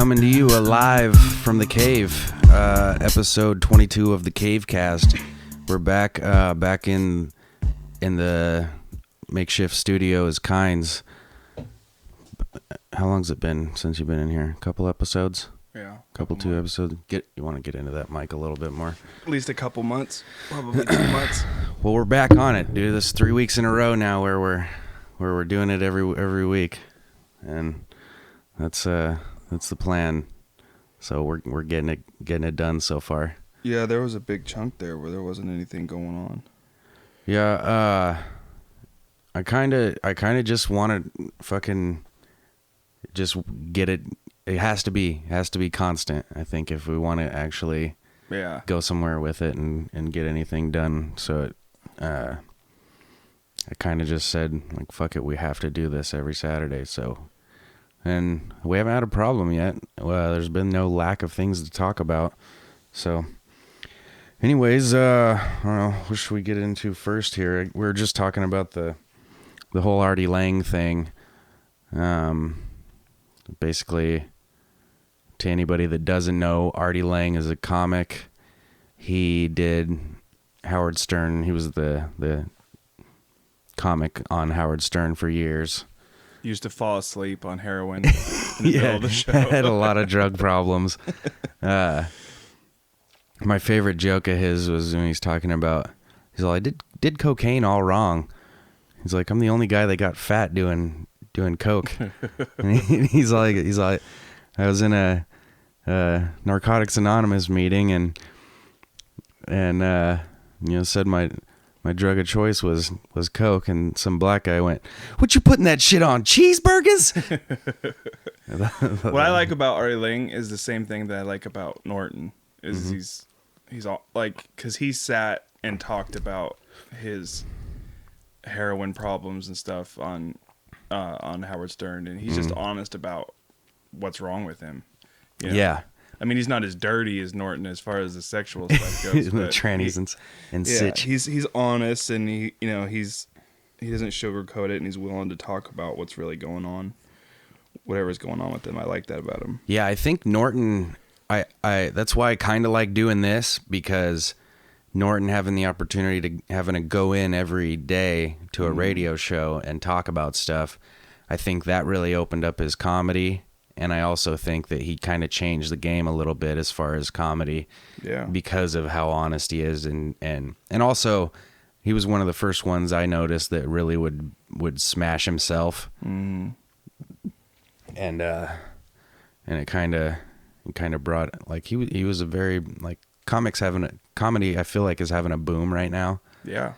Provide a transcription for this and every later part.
coming to you live from the cave, episode 22 of the CaveCast. We're back in the makeshift studio as Kines. How long's it been since you've been in here? A couple episodes? Yeah. Two episodes. You want to get into that mic a little bit more? At least a couple months. Probably 2 months. Well, we're back on it, dude. This is 3 weeks in a row now where we're doing it every week. And that's the plan. So we're getting it done so far. Yeah, there was a big chunk there where there wasn't anything going on. Yeah, I kind of just want to fucking just get it. It has to be constant. I think if we want to actually go somewhere with it and get anything done. So I kind of just said, like, fuck it, we have to do this every Saturday. So, and we haven't had a problem yet. There's been no lack of things to talk about. So anyways, I don't know, what should we get into first here? We were just talking about the whole Artie Lange thing. Basically, to anybody that doesn't know, Artie Lange is a comic. He did Howard Stern. He was the comic on Howard Stern for years. Used to fall asleep on heroin in the middle of the show. Had a lot of drug problems. My favorite joke of his was when he's talking about, he's like, I did cocaine all wrong. He's like, I'm the only guy that got fat doing coke. And he's like, I was in a Narcotics Anonymous meeting and said my drug of choice was coke, and some black guy went, "What you putting that shit on, cheeseburgers?" What I like about Artie Lange is the same thing that I like about Norton. Is he's all like, because he sat and talked about his heroin problems and stuff on Howard Stern, and he's just honest about what's wrong with him. You know? Yeah. I mean, he's not as dirty as Norton as far as the sexual stuff goes. The trannies and sitch. He's honest, and he doesn't sugarcoat it, and he's willing to talk about what's really going on, whatever's going on with him. I like that about him. Yeah, I think Norton. I that's why I kind of like doing this, because Norton having the opportunity to go in every day to a radio show and talk about stuff. I think that really opened up his comedy. And I also think that he kind of changed the game a little bit as far as comedy, because of how honest he is, and also he was one of the first ones I noticed that really would smash himself, and it kind of brought, like, he was a very, like, comedy I feel like is having a boom right now. Yeah.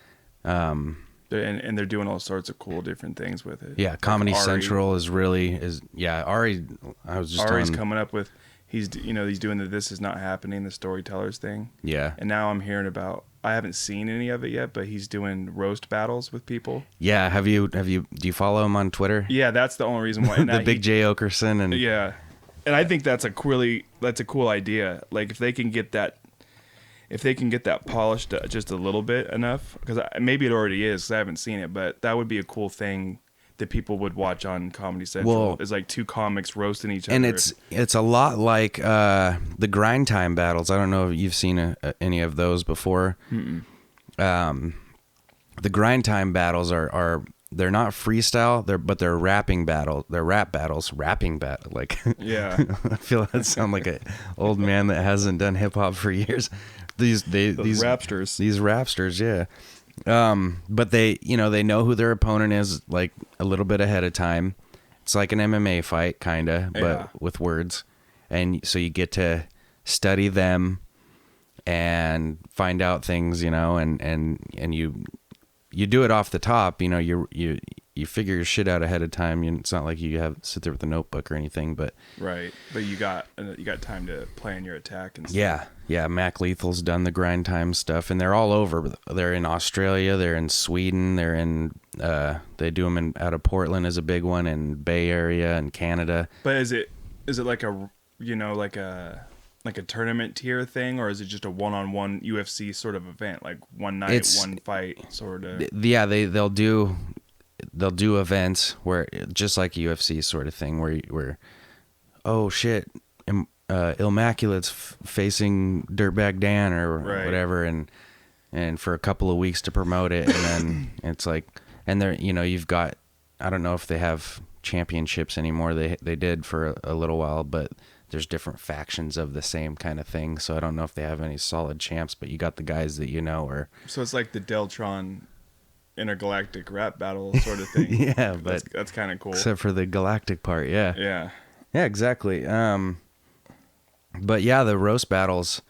And they're doing all sorts of cool different things with it. Yeah, Comedy Central is Ari. I was just Ari's coming up with, he's doing the "This Is Not Happening," the storytellers thing. Yeah. And now I'm hearing about, I haven't seen any of it yet, but he's doing roast battles with people. Yeah, do you follow him on Twitter? Yeah, that's the only reason why. The Big J Okerson and yeah. And I think that's a cool idea. Like, if they can get that polished just a little bit enough, because maybe it already is, because I haven't seen it, but that would be a cool thing that people would watch on Comedy Central. Is like two comics roasting each other. And it's a lot like the Grind Time battles. I don't know if you've seen any of those before. The Grind Time battles are they're not freestyle, but they're rapping battle. They're rap battles, rapping battle. Like, yeah, I feel that sound like an old man that hasn't done hip hop for years. These rapsters, yeah. But they know who their opponent is, like, a little bit ahead of time. It's like an MMA fight, kinda, but with words. And so you get to study them and find out things, and you do it off the top. You figure your shit out ahead of time. It's not like you sit there with a notebook or anything, but right. But you got time to plan your attack and stuff. Yeah. Mac Lethal's done the Grind Time stuff, and they're all over. They're in Australia. They're in Sweden. They're in. They do them out of Portland is a big one, in Bay Area and Canada. But is it like a like a tournament tier thing, or is it just a one-on-one UFC sort of event, like one night, one fight sort of? Yeah, they'll do events where, just like a UFC sort of thing, where oh shit, Immaculate's facing Dirtbag Dan or whatever, and for a couple of weeks to promote it, and then it's like, and there, you know, you've got, I don't know if they have championships anymore. They did for a little while, but there's different factions of the same kind of thing. So I don't know if they have any solid champs, but you got the guys that you know are. So it's like the Deltron intergalactic rap battle sort of thing. Yeah, but that's kind of cool. Except for the galactic part, yeah. Yeah. Yeah, exactly. But yeah, the roast battles,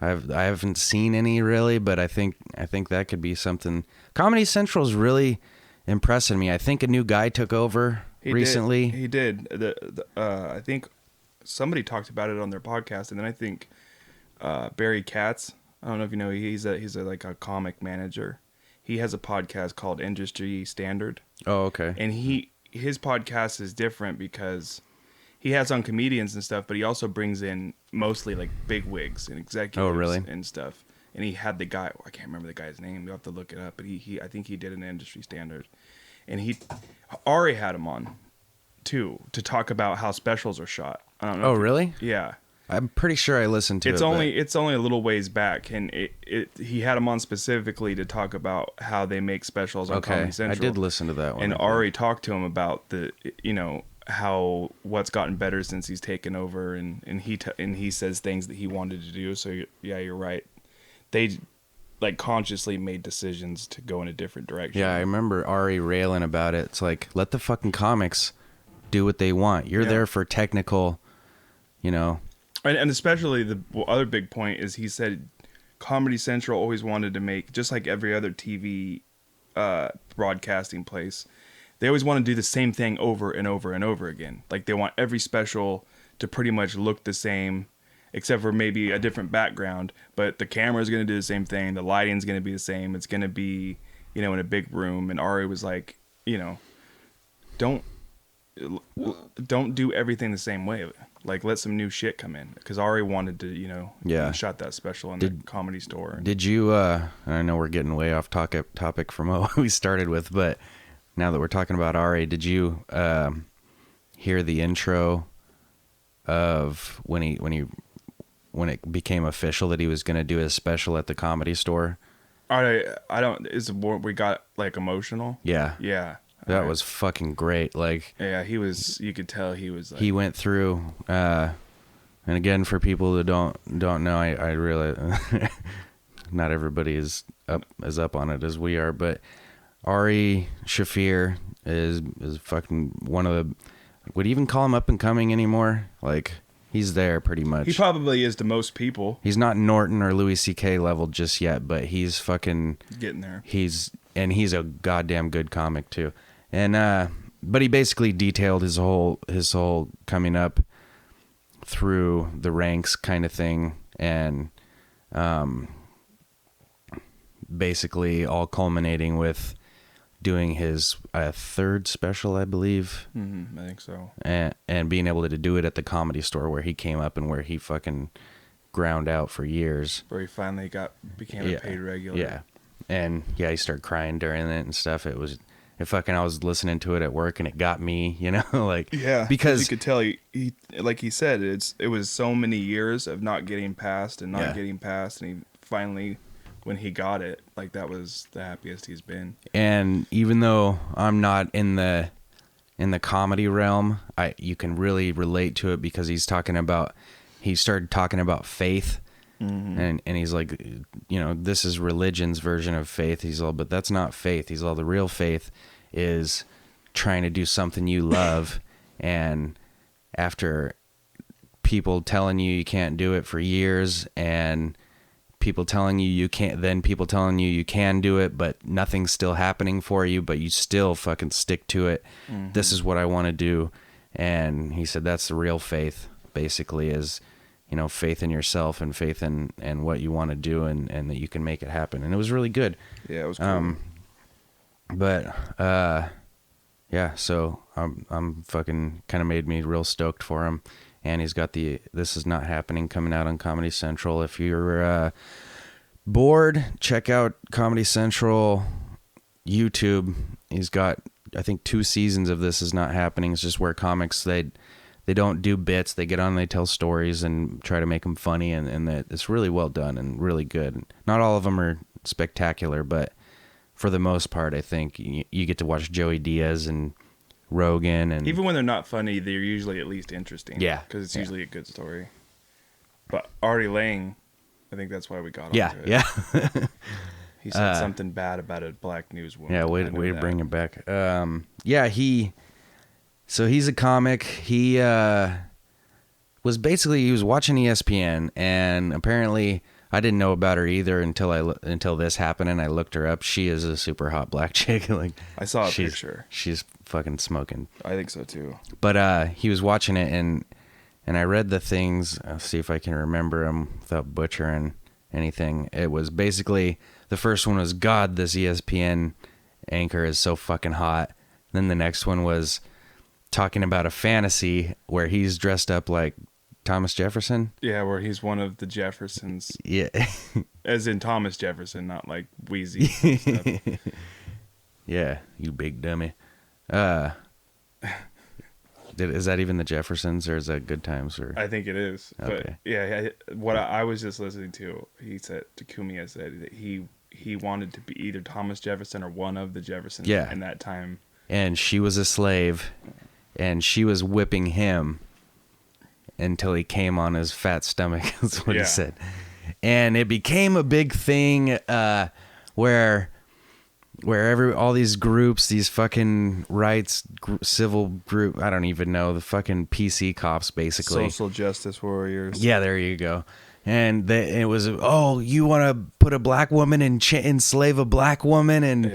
I haven't seen any really, but I think that could be something. Comedy Central's really impressing me. I think a new guy took over recently. He did. I think somebody talked about it on their podcast, and then I think Barry Katz. I don't know if you know. He's like a comic manager. He has a podcast called Industry Standard. Oh, okay. And his podcast is different because he has on comedians and stuff, but he also brings in mostly like big wigs and executives and stuff. And he had the guy, I can't remember the guy's name. You'll have to look it up. But I think he did an Industry Standard. And Ari had him on too to talk about how specials are shot. I don't know. Oh, really? Yeah. I'm pretty sure I listened to it. It's only a little ways back, and he had him on specifically to talk about how they make specials on Comedy Central. I did listen to that one. And Ari talked to him about how what's gotten better since he's taken over, and he says things that he wanted to do. So yeah, you're right. They like consciously made decisions to go in a different direction. Yeah, I remember Ari railing about it. It's like, let the fucking comics do what they want. You're there for technical, you know. And especially the other big point is he said Comedy Central always wanted to make, just like every other TV broadcasting place, they always want to do the same thing over and over and over again. Like they want every special to pretty much look the same, except for maybe a different background. But the camera's going to do the same thing. The lighting's going to be the same. It's going to be, in a big room. And Ari was like, don't do everything the same way. Like, let some new shit come in. Because Ari wanted to, shot that special in the Comedy Store. Did you, I know we're getting way off topic from what we started with, but now that we're talking about Ari, did you hear the intro of when it became official that he was going to do his special at the Comedy Store? I don't, we got, like, emotional? Yeah. Yeah. That was fucking great. Like, yeah, you could tell he was like, he went through, and again, for people who don't know, I really, not everybody is up on it as we are, but Ari Shaffir is fucking one of the, would you even call him up and coming anymore? Like, he's there pretty much. He probably is to most people. He's not Norton or Louis C.K. level just yet, but he's fucking getting there. He's a goddamn good comic too. And but he basically detailed his whole coming up through the ranks kind of thing, and basically all culminating with doing his third special, I believe. I think so. And being able to do it at the Comedy Store where he came up and where he fucking ground out for years. Where he finally became a paid regular. Yeah. And yeah, he started crying during it and stuff. I was listening to it at work and it got me, like, yeah, because you could tell he like he said, it was so many years of not getting past, and he finally, when he got it, like, that was the happiest he's been. And even though I'm not in the comedy realm, you can really relate to it because he started talking about faith. Mm-hmm. And he's like, this is religion's version of faith. He's all, but that's not faith. He's all, the real faith is trying to do something you love. And after people telling you can't do it for years, and people telling you can't, then people telling you can do it, but nothing's still happening for you, but you still fucking stick to it. Mm-hmm. This is what I want to do. And he said, that's the real faith, basically, is, faith in yourself and faith in what you want to do, and that you can make it happen. And it was really good. Yeah, it was cool. Yeah, so I'm fucking kind of made me real stoked for him. And he's got This Is Not Happening coming out on Comedy Central. If you're bored, check out Comedy Central YouTube. He's got, I think, 2 seasons of This Is Not Happening. It's just where comics, they They don't do bits. They get on, they tell stories and try to make them funny, and that it's really well done and really good. Not all of them are spectacular, but for the most part, I think you get to watch Joey Diaz and Rogan, and even when they're not funny, they're usually at least interesting. Yeah, because it's usually a good story. But Artie Lange, I think that's why we got yeah, onto it. yeah. He said something bad about a black newswoman. Yeah, way to bring it back. So he's a comic. He was watching ESPN, and apparently I didn't know about her either until this happened, and I looked her up. She is a super hot black chick. Like, I saw a picture. She's fucking smoking. I think so too. But he was watching it, and I read the things. I'll see if I can remember them without butchering anything. It was basically, the first one was, God, this ESPN anchor is so fucking hot. Then the next one was talking about a fantasy where he's dressed up like Thomas Jefferson. Yeah, where he's one of the Jeffersons. Yeah. As in Thomas Jefferson, not like Wheezy and stuff. Yeah, you big dummy. Is that even the Jeffersons, or is that Good Times? Or I think it is. Okay. But yeah, what I was just listening to, he said, Takumi said that he wanted to be either Thomas Jefferson or one of the Jeffersons in that time. And she was a slave, and she was whipping him until he came on his fat stomach. That's what he said. And it became a big thing where all these groups, these fucking civil group, I don't even know, the fucking PC cops, basically. Social justice warriors. Yeah, there you go. And it was, oh, you want to put a black woman and enslave a black woman? And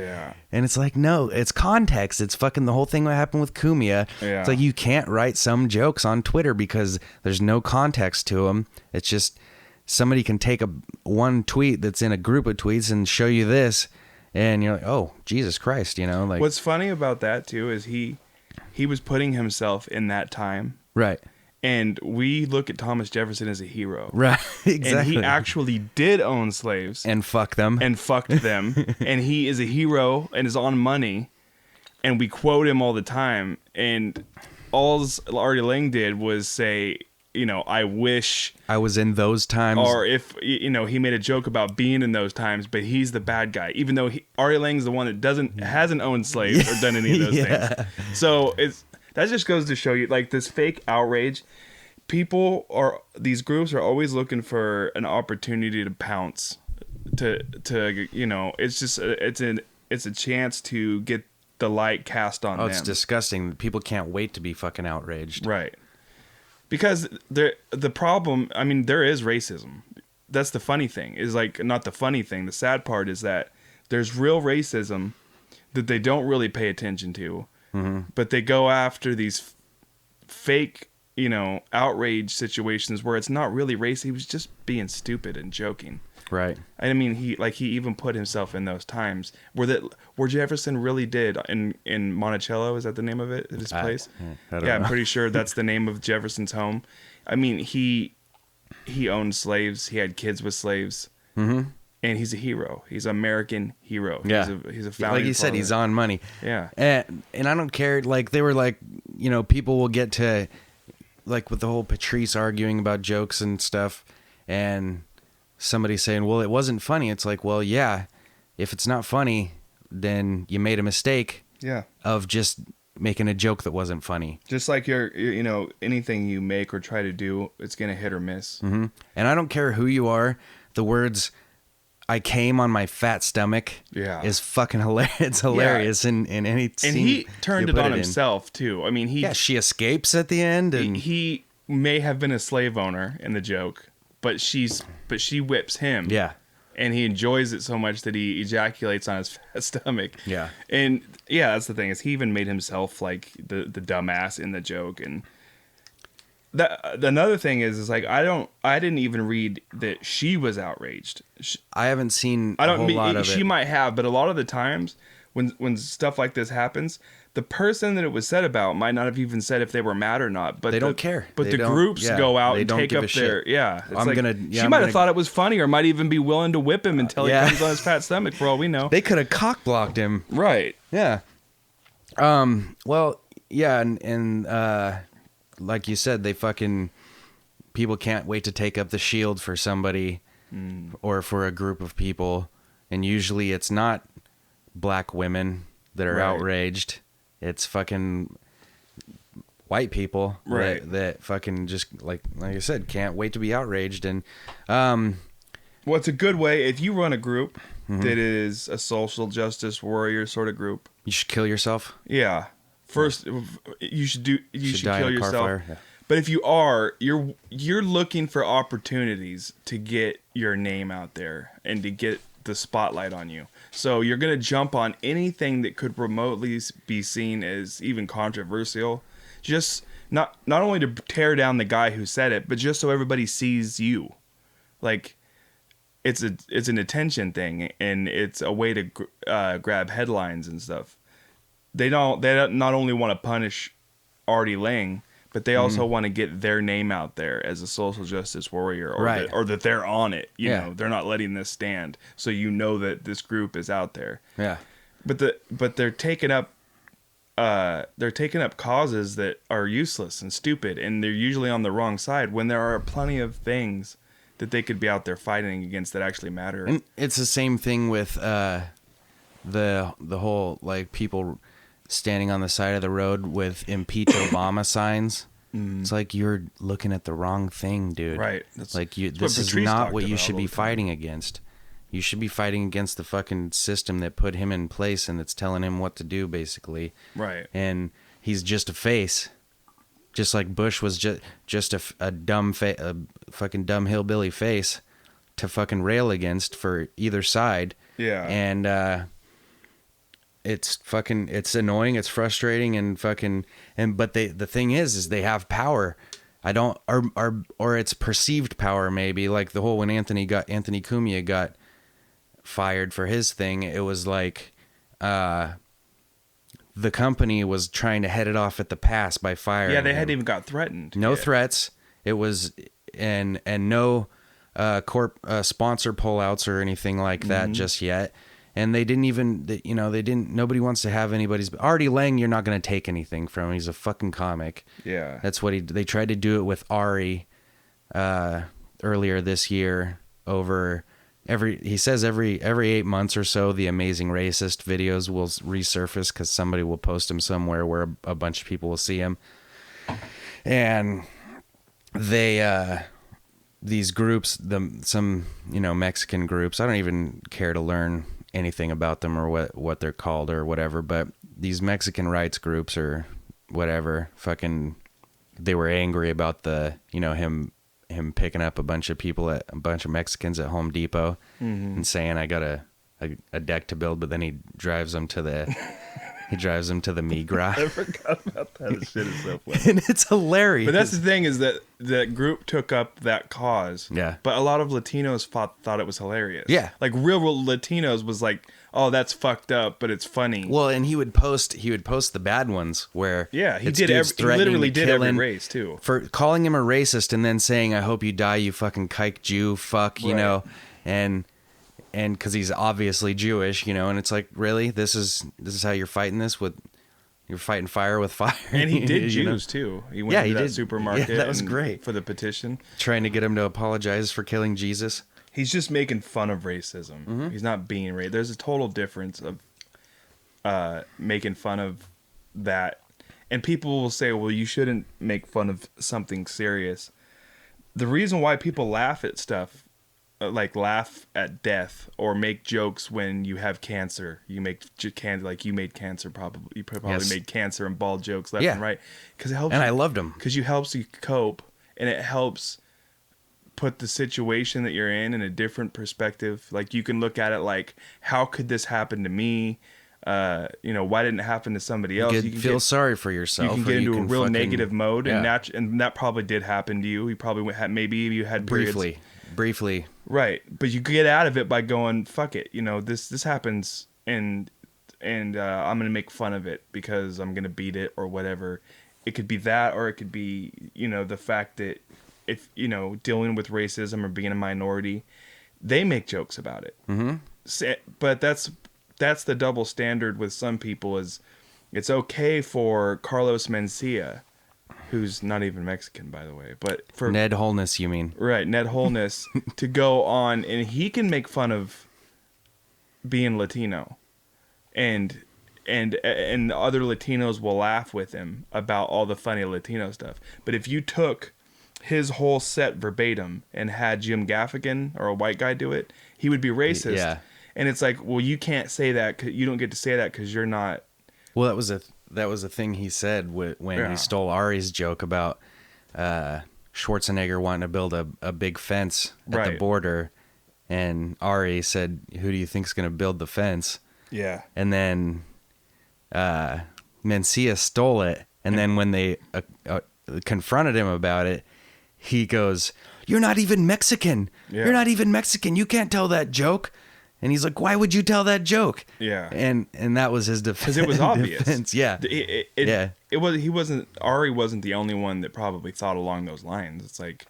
it's like, no, it's context. It's fucking the whole thing that happened with Kumia. Yeah. It's like, you can't write some jokes on Twitter because there's no context to them. It's just, somebody can take one tweet that's in a group of tweets and show you this, and you're like, oh, Jesus Christ, like. What's funny about that too is he was putting himself in that time. Right. And we look at Thomas Jefferson as a hero. Right, exactly. And he actually did own slaves. And fuck them. And fucked them. And he is a hero and is on money. And we quote him all the time. And all Artie Lange did was say, I wish I was in those times. Or if, he made a joke about being in those times, but he's the bad guy. Even though Artie Lange's the one that hasn't owned slaves or done any of those things. So that just goes to show you, like, this fake outrage. These groups are always looking for an opportunity to pounce, it's just it's a chance to get the light cast on them. It's disgusting. People can't wait to be fucking outraged. Right. Because the problem, I mean, there is racism. That's the funny thing. Is like, not the funny thing. The sad part is that there's real racism that they don't really pay attention to. Mm-hmm. But they go after these fake, outrage situations where it's not really race. He was just being stupid and joking. Right. I mean, he even put himself in those times where Jefferson really did in Monticello. Is that the name of it? His place? I don't know. I'm pretty sure that's the name of Jefferson's home. I mean, he owned slaves. He had kids with slaves. Mm-hmm. And he's a hero. He's an American hero. Yeah. He's a founding like you said, he's on money. Yeah. And I don't care. Like, they were like, people will get to, like, with the whole Patrice arguing about jokes and stuff, and somebody saying, well, it wasn't funny. It's like, well, yeah, if it's not funny, then you made a mistake. Yeah. Of just making a joke that wasn't funny. Just like you're anything you make or try to do, it's going to hit or miss. Mm-hmm. And I don't care who you are. The words, I came on my fat stomach, is fucking hilarious. It's hilarious in any scene. And he turned it on himself too. I mean, she escapes at the end, and he may have been a slave owner in the joke, but she whips him. Yeah. And he enjoys it so much that he ejaculates on his fat stomach. Yeah. And that's the thing, is he even made himself like the dumbass in the joke. And another thing is like, I didn't even read that she was outraged. I haven't seen a whole lot of it. She might have, but a lot of the times when stuff like this happens, the person that it was said about might not have even said if they were mad or not. But they don't care. But the groups go out and take up their she might have thought it was funny, or might even be willing to whip him until he comes on his fat stomach. For all we know, they could have cock blocked him. Right. Yeah. Well, yeah, and like you said, people can't wait to take up the shield for somebody or for a group of people. And usually it's not black women that are outraged. It's fucking white people that fucking just like I said, can't wait to be outraged. And well, it's a good way if you run a group that is a social justice warrior sort of group. You should kill yourself. Yeah. First, you should kill yourself. Yeah. But if you are, you're looking for opportunities to get your name out there and to get the spotlight on you. So you're going to jump on anything that could remotely be seen as even controversial. Just not only to tear down the guy who said it, but just so everybody sees you. Like, it's an attention thing, and it's a way to grab headlines and stuff. They not only want to punish Artie Lange, but they also want to get their name out there as a social justice warrior, or that they're on it. You know, they're not letting this stand. So you know that this group is out there. Yeah. But they're taking up causes that are useless and stupid, and they're usually on the wrong side when there are plenty of things that they could be out there fighting against that actually matter. And it's the same thing with the whole like people standing on the side of the road with impeach Obama signs. It's like you're looking at the wrong thing, dude. Right. This is not what you should be fighting against. You should be fighting against the fucking system that put him in place and that's telling him what to do, basically. Right. And he's just a face. Just like Bush was just a fucking dumb hillbilly face to fucking rail against for either side. Yeah. And it's annoying, it's frustrating, and but the thing is they have power. Or it's perceived power, maybe, like the whole when Anthony Cumia got fired for his thing. It was like the company was trying to head it off at the pass by firing. Yeah, they hadn't even got threatened. No threats. It was and no sponsor pullouts or anything like that just yet. And they didn't even, nobody wants to have anybody's. Artie Lange, you're not going to take anything from him. He's a fucking comic. Yeah. That's what they tried to do it with Ari earlier this year over he says every 8 months or so, the Amazing Racist videos will resurface because somebody will post them somewhere where a bunch of people will see them. And these groups, some Mexican groups, I don't even care to learn anything about them or what they're called or whatever, but these Mexican rights groups or whatever, fucking, they were angry about him picking up a bunch of Mexicans at Home Depot and saying, I got a deck to build, but then he drives them to the Migra. I forgot about that. This shit is so funny. And it's hilarious. But that's the thing, is that the group took up that cause. Yeah. But a lot of Latinos thought it was hilarious. Yeah. Like real Latinos was like, oh, that's fucked up, but it's funny. Well, and he would post the bad ones where he he literally did every race too. For calling him a racist and then saying, I hope you die, you fucking kike Jew, fuck, and because he's obviously Jewish, and it's like, really, this is how you're fighting this with. You're fighting fire with fire. And he did Jews too. He went to that supermarket. Yeah, that was great. For the petition. Trying to get him to apologize for killing Jesus. He's just making fun of racism. He's not being racist. There's a total difference of making fun of that. And people will say, well, you shouldn't make fun of something serious. The reason why people laugh at stuff, like laugh at death or make jokes when you have cancer, you made cancer probably. You probably made cancer and bald jokes left and right because it helps. And I loved them because you helps you cope, and it helps put the situation that you're in a different perspective. Like you can look at it like, how could this happen to me? Why didn't it happen to somebody else? You can feel sorry for yourself. You can get into a real negative mode, and that probably did happen to you. You probably had you had periods. Briefly. Right, but you get out of it by going, fuck it. This happens, and I'm gonna make fun of it because I'm gonna beat it or whatever. It could be that, or it could be the fact that if dealing with racism or being a minority, they make jokes about it. But that's the double standard with some people. Is it's okay for Carlos Mencia who's not even Mexican, by the way, but for Ned Holness, you mean? Right, Ned Holness, to go on, and he can make fun of being Latino, and other Latinos will laugh with him about all the funny Latino stuff. But if you took his whole set verbatim and had Jim Gaffigan or a white guy do it, he would be racist. Yeah. And it's like, well, you can't say that. You don't get to say that because you're not. Well, that was a thing he said when he stole Ari's joke about Schwarzenegger wanting to build a big fence at the border, and Ari said, "Who do you think's going to build the fence?" Yeah. And then Mencia stole it, and then when they confronted him about it, he goes, "You're not even Mexican. Yeah. You're not even Mexican. You can't tell that joke." And he's like, "Why would you tell that joke?" Yeah. And that was his defense. Because it was obvious. Defense. Yeah. Ari wasn't the only one that probably thought along those lines. It's like,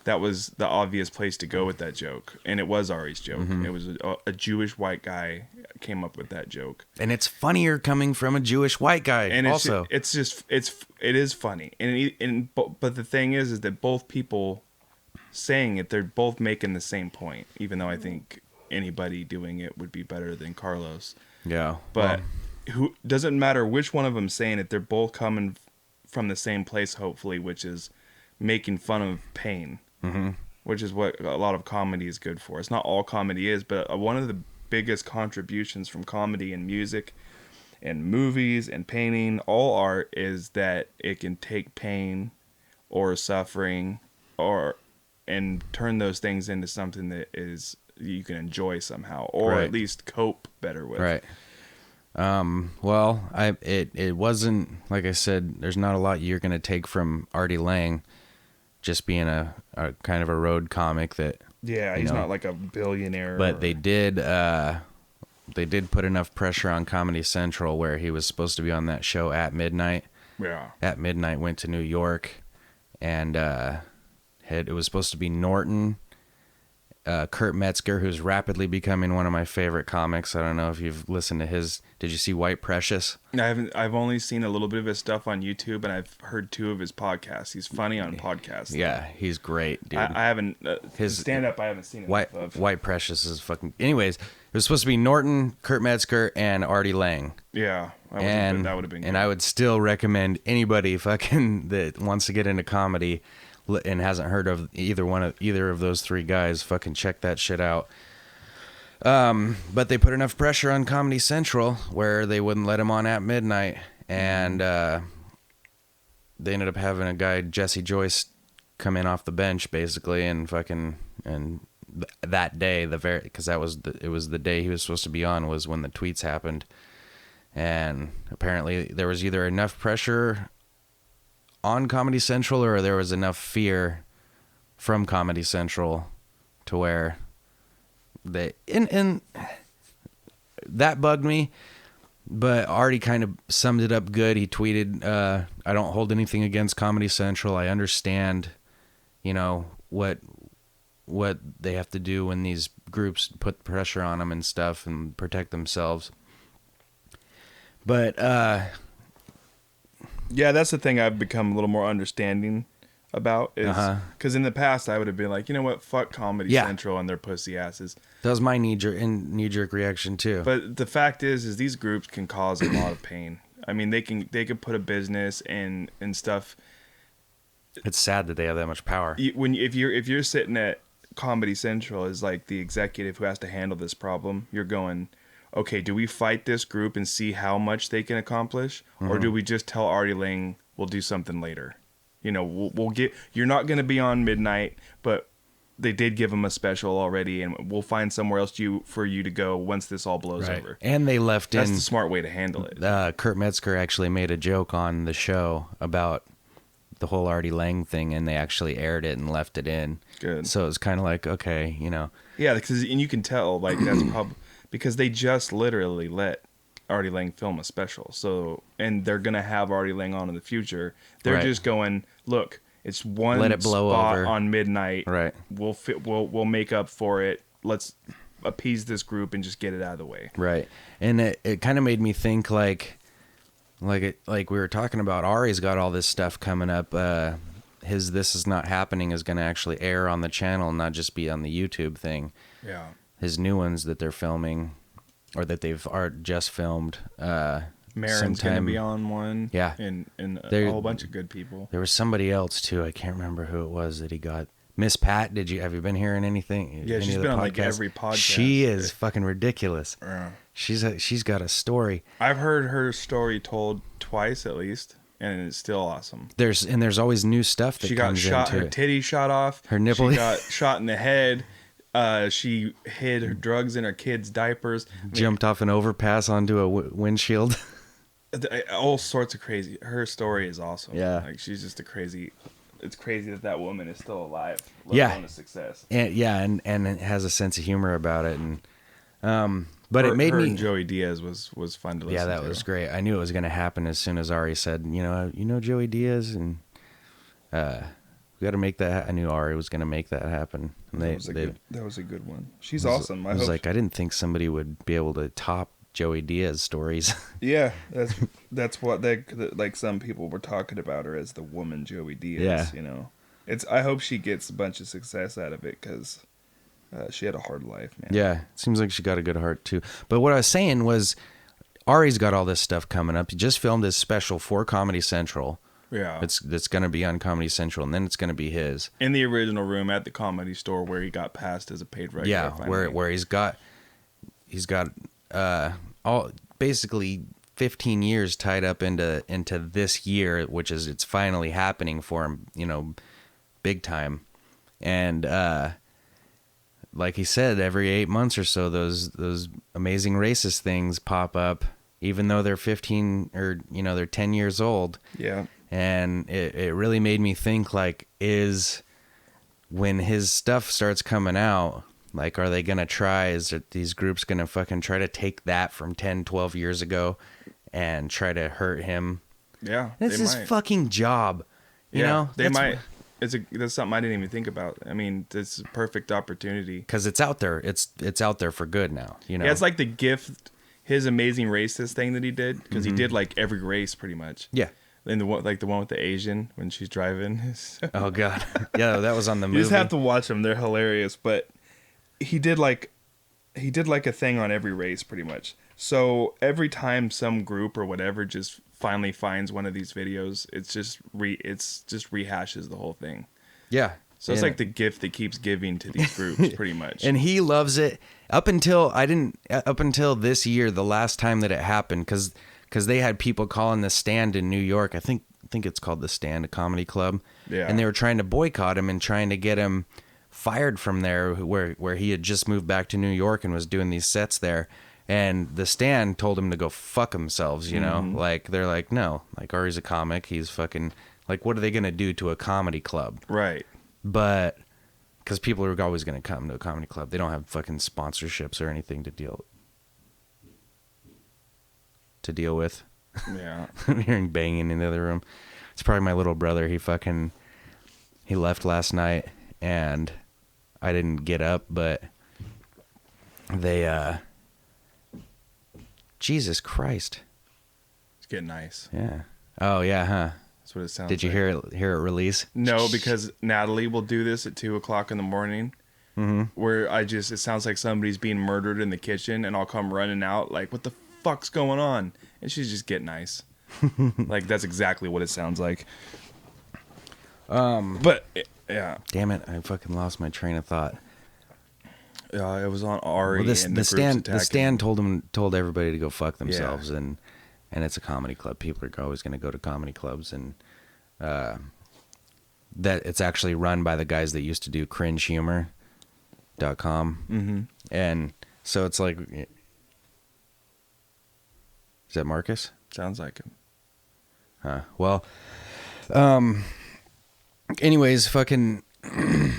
that was the obvious place to go with that joke. And it was Ari's joke. Mm-hmm. It was a Jewish white guy came up with that joke. And it's funnier coming from a Jewish white guy. And also, it is funny. But the thing is that both people saying it, they're both making the same point, even though I think anybody doing it would be better than Carlos. Yeah. But who doesn't matter which one of them saying it, they're both coming from the same place, hopefully, which is making fun of pain. Mm-hmm. Which is what a lot of comedy is good for. It's not all comedy is, but one of the biggest contributions from comedy and music and movies and painting, all art, is that it can take pain or suffering and turn those things into something that is you can enjoy somehow, or at least cope better with. Right. Well, it wasn't, like I said, there's not a lot you're going to take from Artie Lange just being a kind of a road comic that, he's not like a billionaire. But they did put enough pressure on Comedy Central where he was supposed to be on that show At Midnight. Yeah. At Midnight went to New York, and it was supposed to be Norton, Kurt Metzger, who's rapidly becoming one of my favorite comics. I don't know if you've listened to his. Did you see White Precious? I haven't. I've only seen a little bit of his stuff on YouTube, and I've heard 2 of his podcasts. He's funny on podcasts. Yeah, he's great, dude. I haven't his stand up. I haven't seen it. White Precious is fucking. Anyways, it was supposed to be Norton, Kurt Metzger, and Artie Lange. Yeah, that would have been. And good. I would still recommend anybody fucking that wants to get into comedy and hasn't heard of either of those 3 guys, fucking check that shit out. But they put enough pressure on Comedy Central where they wouldn't let him on At Midnight, and they ended up having a guy, Jesse Joyce, come in off the bench basically, and that day, because it was the day he was supposed to be on, was when the tweets happened, and apparently there was either enough pressure on Comedy Central or there was enough fear from Comedy Central to where they and that bugged me, but Artie kind of summed it up good. He tweeted, I don't hold anything against Comedy Central. I understand, what they have to do when these groups put pressure on them and stuff and protect themselves. But yeah, that's the thing I've become a little more understanding about, is because in the past I would have been like, you know what, fuck Comedy Central and their pussy asses. That was my knee-jerk reaction too. But the fact is these groups can cause a lot of pain. I mean, they could put a business and stuff. It's sad that they have that much power. If you're sitting at Comedy Central as like the executive who has to handle this problem, you're going, okay, do we fight this group and see how much they can accomplish, or do we just tell Artie Lange we'll do something later? We'll get. You're not going to be on Midnight, but they did give him a special already, and we'll find somewhere else for you to go once this all blows over. And they left That's the smart way to handle it. Kurt Metzger actually made a joke on the show about the whole Artie Lange thing, and they actually aired it and left it in. Good. So it's kind of like, okay, Yeah, because you can tell like that's probably because they just literally let Artie Lange film a special. So, and they're gonna have Artie Lange on in the future. They're just going, look, it's one Let it blow spot over. on Midnight. Right. We'll make up for it. Let's appease this group and just get it out of the way. Right. And it kind of made me think, like, like we were talking about, Ari's got all this stuff coming up. His This Is Not Happening is going to actually air on the channel, not just be on the YouTube thing. Yeah. His new ones that they're filming, or that they've just filmed. Marin's going to be on one. Yeah. And a whole bunch of good people. There was somebody else too. I can't remember who it was that he got. Miss Pat, have you been hearing anything? Yeah, she's been on like every podcast. She is fucking ridiculous. Yeah. She's got a story. I've heard her story told twice at least, and it's still awesome. There's always new stuff that comes into it. Her titty shot off. Her nipple. She got shot in the head. She hid her drugs in her kids' diapers. Jumped off an overpass onto a windshield. All sorts of crazy. Her story is awesome. Yeah. Like she's just a crazy. It's crazy that woman is still alive. Yeah. Let alone a success. And it has a sense of humor about it, and but it made her me. And Joey Diaz was fun to listen to. Yeah, that was great. I knew it was going to happen as soon as Ari said, you know Joey Diaz, and we got to make that. I knew Ari was going to make that happen. And that was a good one. She's awesome. I was like, I didn't think somebody would be able to top Joey Diaz stories. Yeah, that's what like some people were talking about her as the woman Joey Diaz. Yeah. I hope she gets a bunch of success out of it because she had a hard life, man. Yeah, it seems like she got a good heart too. But what I was saying was, Ari's got all this stuff coming up. He just filmed his special for Comedy Central. Yeah, it's going to be on Comedy Central, and then it's going to be his in the original room at the Comedy Store where he got passed as a paid regular. Yeah, finally. where he's got all basically 15 years tied up into this year, which is it's finally happening for him, big time. And like he said, every 8 months or so, those amazing racist things pop up, even though they're 15 or they're 10 years old. Yeah. And it really made me think, like, when his stuff starts coming out, like, are they going to try, is these groups going to fucking try to take that from 10, 12 years ago and try to hurt him? Yeah. It's his fucking job. You know? They might. That's something I didn't even think about. I mean, it's a perfect opportunity. Because it's out there. It's out there for good now. Yeah, it's like the gift, his amazing racist thing that he did, because he did like every race pretty much. Yeah. And the one with the Asian when she's driving. Oh god. Yeah, that was on the movie. You just have to watch them. They're hilarious. But he did like a thing on every race pretty much. So every time some group or whatever just finally finds one of these videos, it's just rehashes the whole thing. Yeah. So it's like the gift that keeps giving to these groups pretty much. And he loves it up until this year, the last time that it happened, because they had people calling the Stand in New York. I think it's called the Stand, a comedy club. Yeah. And they were trying to boycott him and trying to get him fired from there, where he had just moved back to New York and was doing these sets there. And the Stand told him to go fuck themselves, Like, they're like, no, like, Ari's a comic. He's fucking, like, what are they going to do to a comedy club? Right. But, because people are always going to come to a comedy club. They don't have fucking sponsorships or anything to deal with. Yeah. I'm hearing banging in the other room. It's probably my little brother. He left last night, and I didn't get up, but they, Jesus Christ. It's getting nice. Yeah. Oh, yeah, huh? That's what it sounds Did you like. hear it release? No, because Natalie will do this at 2:00 in the morning. Mm-hmm. Where it sounds like somebody's being murdered in the kitchen, and I'll come running out like, what the fuck's going on? And she's just getting nice. Like, that's exactly what it sounds like. But yeah. Damn it! I fucking lost my train of thought. It was on Ari. Well, and the stand told everybody to go fuck themselves, and it's a comedy club. People are always going to go to comedy clubs, and that it's actually run by the guys that used to do cringehumor.com. Mm-hmm. And so it's like, is that Marcus? Sounds like him. Huh. Well, anyways, fucking, it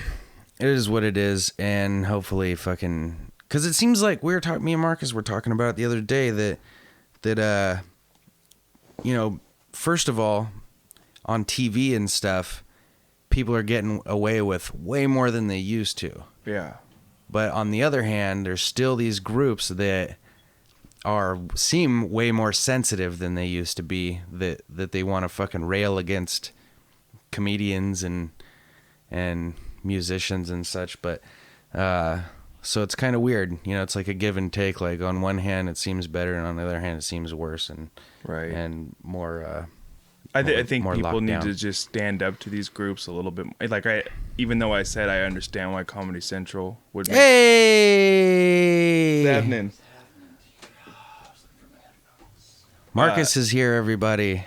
is what it is, and hopefully fucking, because it seems like me and Marcus were talking about it the other day that first of all, on TV and stuff, people are getting away with way more than they used to. Yeah. But on the other hand, there's still these groups that seem way more sensitive than they used to be, that they want to fucking rail against comedians and musicians and such. But so it's kind of weird, you know. It's like a give and take. Like on one hand it seems better, and on the other hand it seems worse, and right, and more I think more people need down. to just stand up to these groups a little bit. Like even though I said I understand why Comedy Central would make Hey, what's happening? Marcus is here, everybody.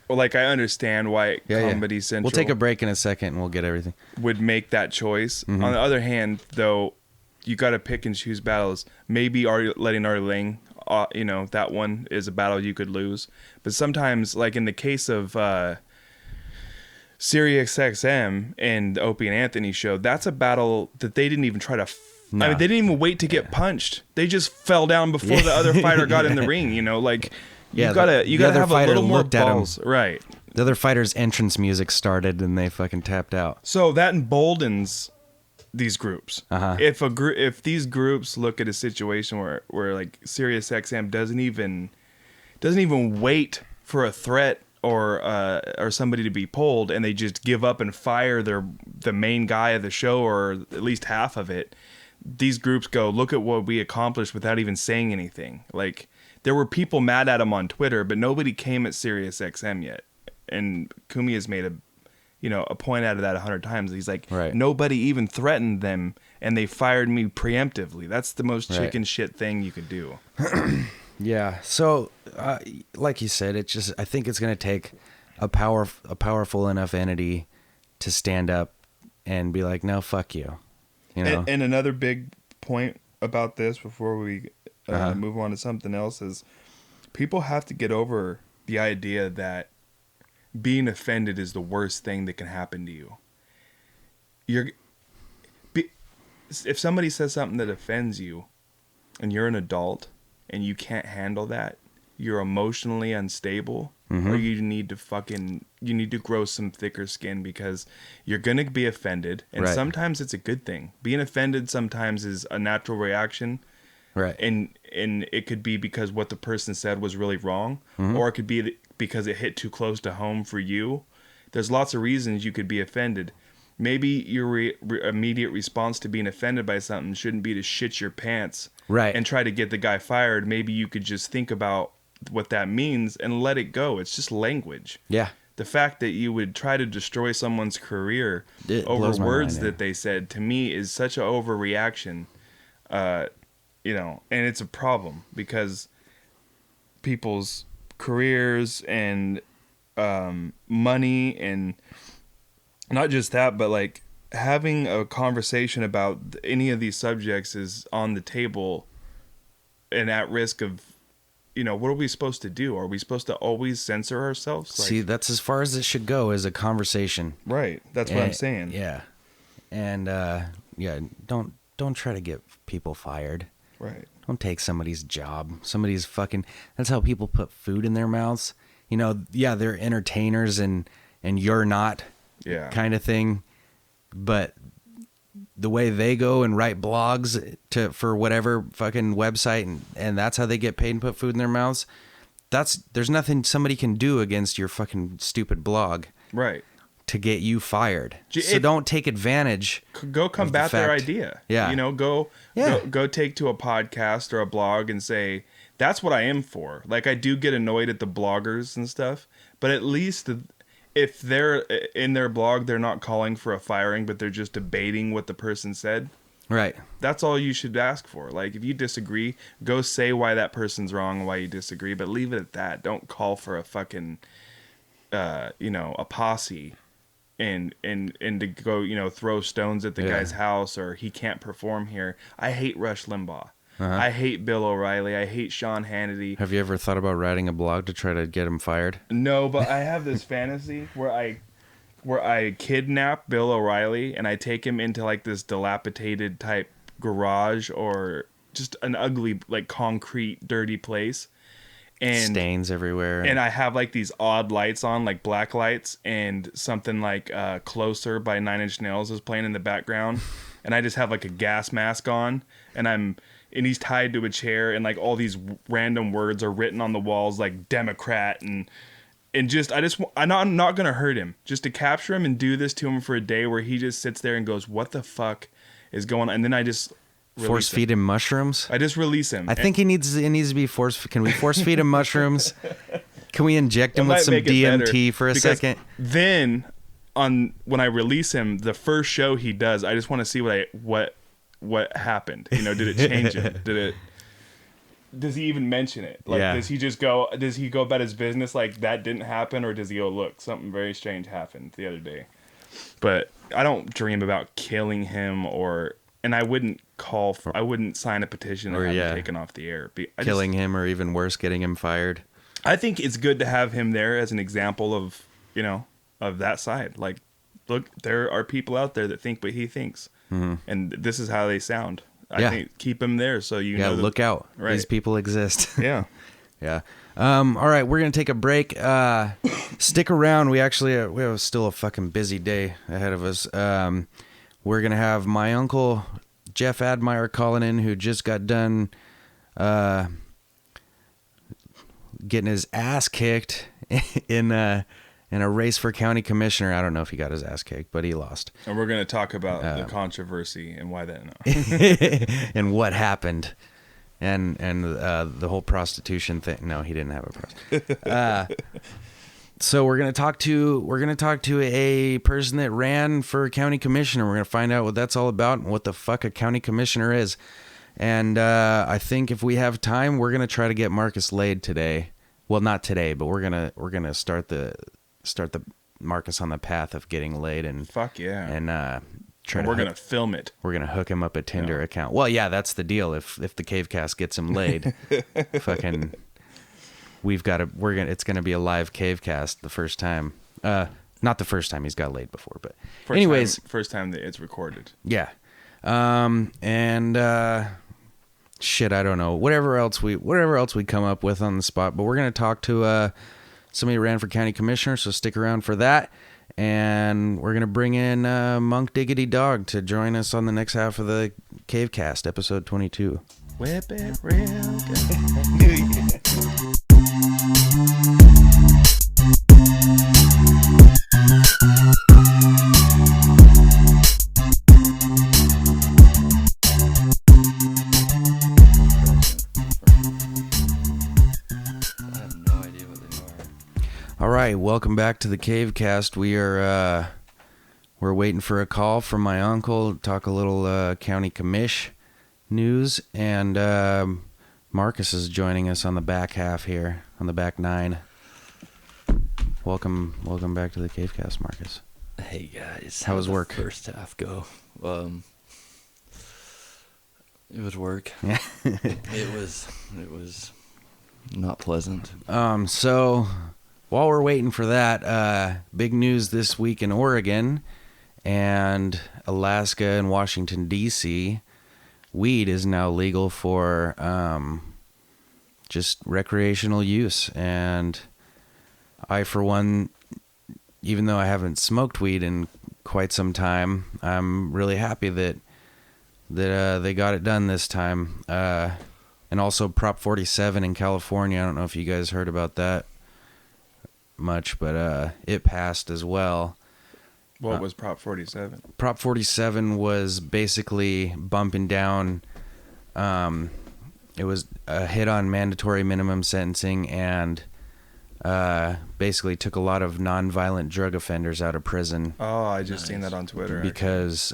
Well, like I understand why Comedy Central. We'll take a break in a second and we'll get everything. Would make that choice. Mm-hmm. On the other hand, though, you got to pick and choose battles. Maybe letting Artie Lange, you know, that one is a battle you could lose. But sometimes, like in the case of SiriusXM and the Opie and Anthony show, that's a battle that they didn't even try to. No. I mean, they didn't even wait to get punched. They just fell down before the other fighter got in the ring. You know, like. You gotta have a little more balls, right? The other fighter's entrance music started, and they fucking tapped out. So that emboldens these groups. Uh-huh. If these groups look at a situation where like SiriusXM doesn't even wait for a threat or somebody to be pulled, and they just give up and fire the main guy of the show, or at least half of it, these groups go, look at what we accomplished without even saying anything. Like. There were people mad at him on Twitter, but nobody came at SiriusXM yet. And Kumi has made a point out of that 100 times. He's like, right. Nobody even threatened them, and they fired me preemptively. That's the most chicken shit thing you could do. Yeah. So, like you said, I think it's gonna take a powerful enough entity to stand up and be like, no, fuck you. You know. And another big point about this before we. Move on to something else is people have to get over the idea that being offended is the worst thing that can happen to you. If somebody says something that offends you and you're an adult and you can't handle that, you're emotionally unstable, or you need to grow some thicker skin, because you're going to be offended. And sometimes it's a good thing. Being offended sometimes is a natural reaction. Right. And it could be because what the person said was really wrong, or it could be because it hit too close to home for you. There's lots of reasons you could be offended. Maybe your immediate response to being offended by something shouldn't be to shit your pants and try to get the guy fired. Maybe you could just think about what that means and let it go. It's just language. Yeah. The fact that you would try to destroy someone's career over words that they said, to me, is such an overreaction. You know, and it's a problem because people's careers and money, and not just that, but like having a conversation about any of these subjects is on the table and at risk of, you know, what are we supposed to do? Are we supposed to always censor ourselves? See, that's as far as it should go, as a conversation. Right. That's what I'm saying. Yeah. And don't try to get people fired. Right. Don't take somebody's job. Somebody's fucking. That's how people put food in their mouths. You know, yeah, they're entertainers and you're not. Yeah. Kind of thing. But the way they go and write blogs for whatever fucking website, and that's how they get paid and put food in their mouths. There's nothing somebody can do against your fucking stupid blog. Right. To get you fired. So don't take advantage. Go combat their idea. Yeah. You know, go take to a podcast or a blog and say, that's what I am for. Like, I do get annoyed at the bloggers and stuff, but at least if they're in their blog, they're not calling for a firing, but they're just debating what the person said. Right. That's all you should ask for. Like, if you disagree, go say why that person's wrong and why you disagree, but leave it at that. Don't call for a fucking, a posse. And to go, throw stones at the guy's house, or he can't perform here. I hate Rush Limbaugh. I hate Bill O'Reilly. I hate Sean Hannity. Have you ever thought about writing a blog to try to get him fired? No, but I have this fantasy where I kidnap Bill O'Reilly and I take him into like this dilapidated type garage, or just an ugly, like, concrete, dirty place. And stains everywhere, and I have like these odd lights on, like black lights, and something like Closer by Nine Inch Nails is playing in the background, and I just have like a gas mask on, and I'm and he's tied to a chair, and like all these random words are written on the walls, like Democrat, and I'm not gonna hurt him, just to capture him and do this to him for a day where he just sits there and goes, "What the fuck is going on?" And then I just force feed him mushrooms. I just release him. I think it needs to be force. Can we force feed him mushrooms? Can we inject him with some DMT for a second? Then, when I release him, the first show he does, I just want to see what happened. You know, did it change him? Does he even mention it? Like, does he go about his business like that didn't happen, or does he go, look, something very strange happened the other day? But I don't dream about killing him, and I wouldn't I wouldn't sign a petition and have him taken off the air. Killing him, or even worse, getting him fired. I think it's good to have him there as an example of, of that side. Like, look, there are people out there that think what he thinks, and this is how they sound. I think keep him there so you know. Look out. Right. These people exist. Yeah. Yeah. All right, we're going to take a break. Stick around. We have still a fucking busy day ahead of us. We're going to have my uncle, Jeff Admire, calling in, who just got done getting his ass kicked in a race for county commissioner. I don't know if he got his ass kicked, but he lost. And we're going to talk about the controversy and why that and what happened. And the whole prostitution thing. No, he didn't have a prostitute. So we're gonna talk to a person that ran for county commissioner. We're gonna find out what that's all about and what the fuck a county commissioner is. And I think if we have time, we're gonna try to get Marcus laid today. Well, not today, but we're gonna start the Marcus on the path of getting laid, and fuck yeah, and we're gonna film it. We're gonna hook him up a Tinder account. Well, yeah, that's the deal. If the CaveCast gets him laid, fucking, it's gonna be a live CaveCast the first time. Not the first time he's got laid before, but first time that it's recorded. Yeah, shit, I don't know. Whatever else we come up with on the spot, but we're gonna talk to somebody who ran for county commissioner. So stick around for that. And we're going to bring in Munk Diggity Dog to join us on the next half of the CaveCast, episode 22. Whip it real good. All right, welcome back to the CaveCast. We're waiting for a call from my uncle to talk a little county commish news, and Marcus is joining us on the back half here, on the back nine. Welcome back to the CaveCast, Marcus. Hey guys, how was work? First half go. It was work. Yeah. It was not pleasant. So while we're waiting for that, big news this week in Oregon and Alaska and Washington, D.C., weed is now legal for just recreational use. And I, for one, even though I haven't smoked weed in quite some time, I'm really happy that they got it done this time. And also Prop 47 in California. I don't know if you guys heard about that much, but it passed as well. What was Prop 47? Prop 47 was basically bumping down. It was a hit on mandatory minimum sentencing, and basically took a lot of nonviolent drug offenders out of prison. Oh, I just seen that on Twitter. Because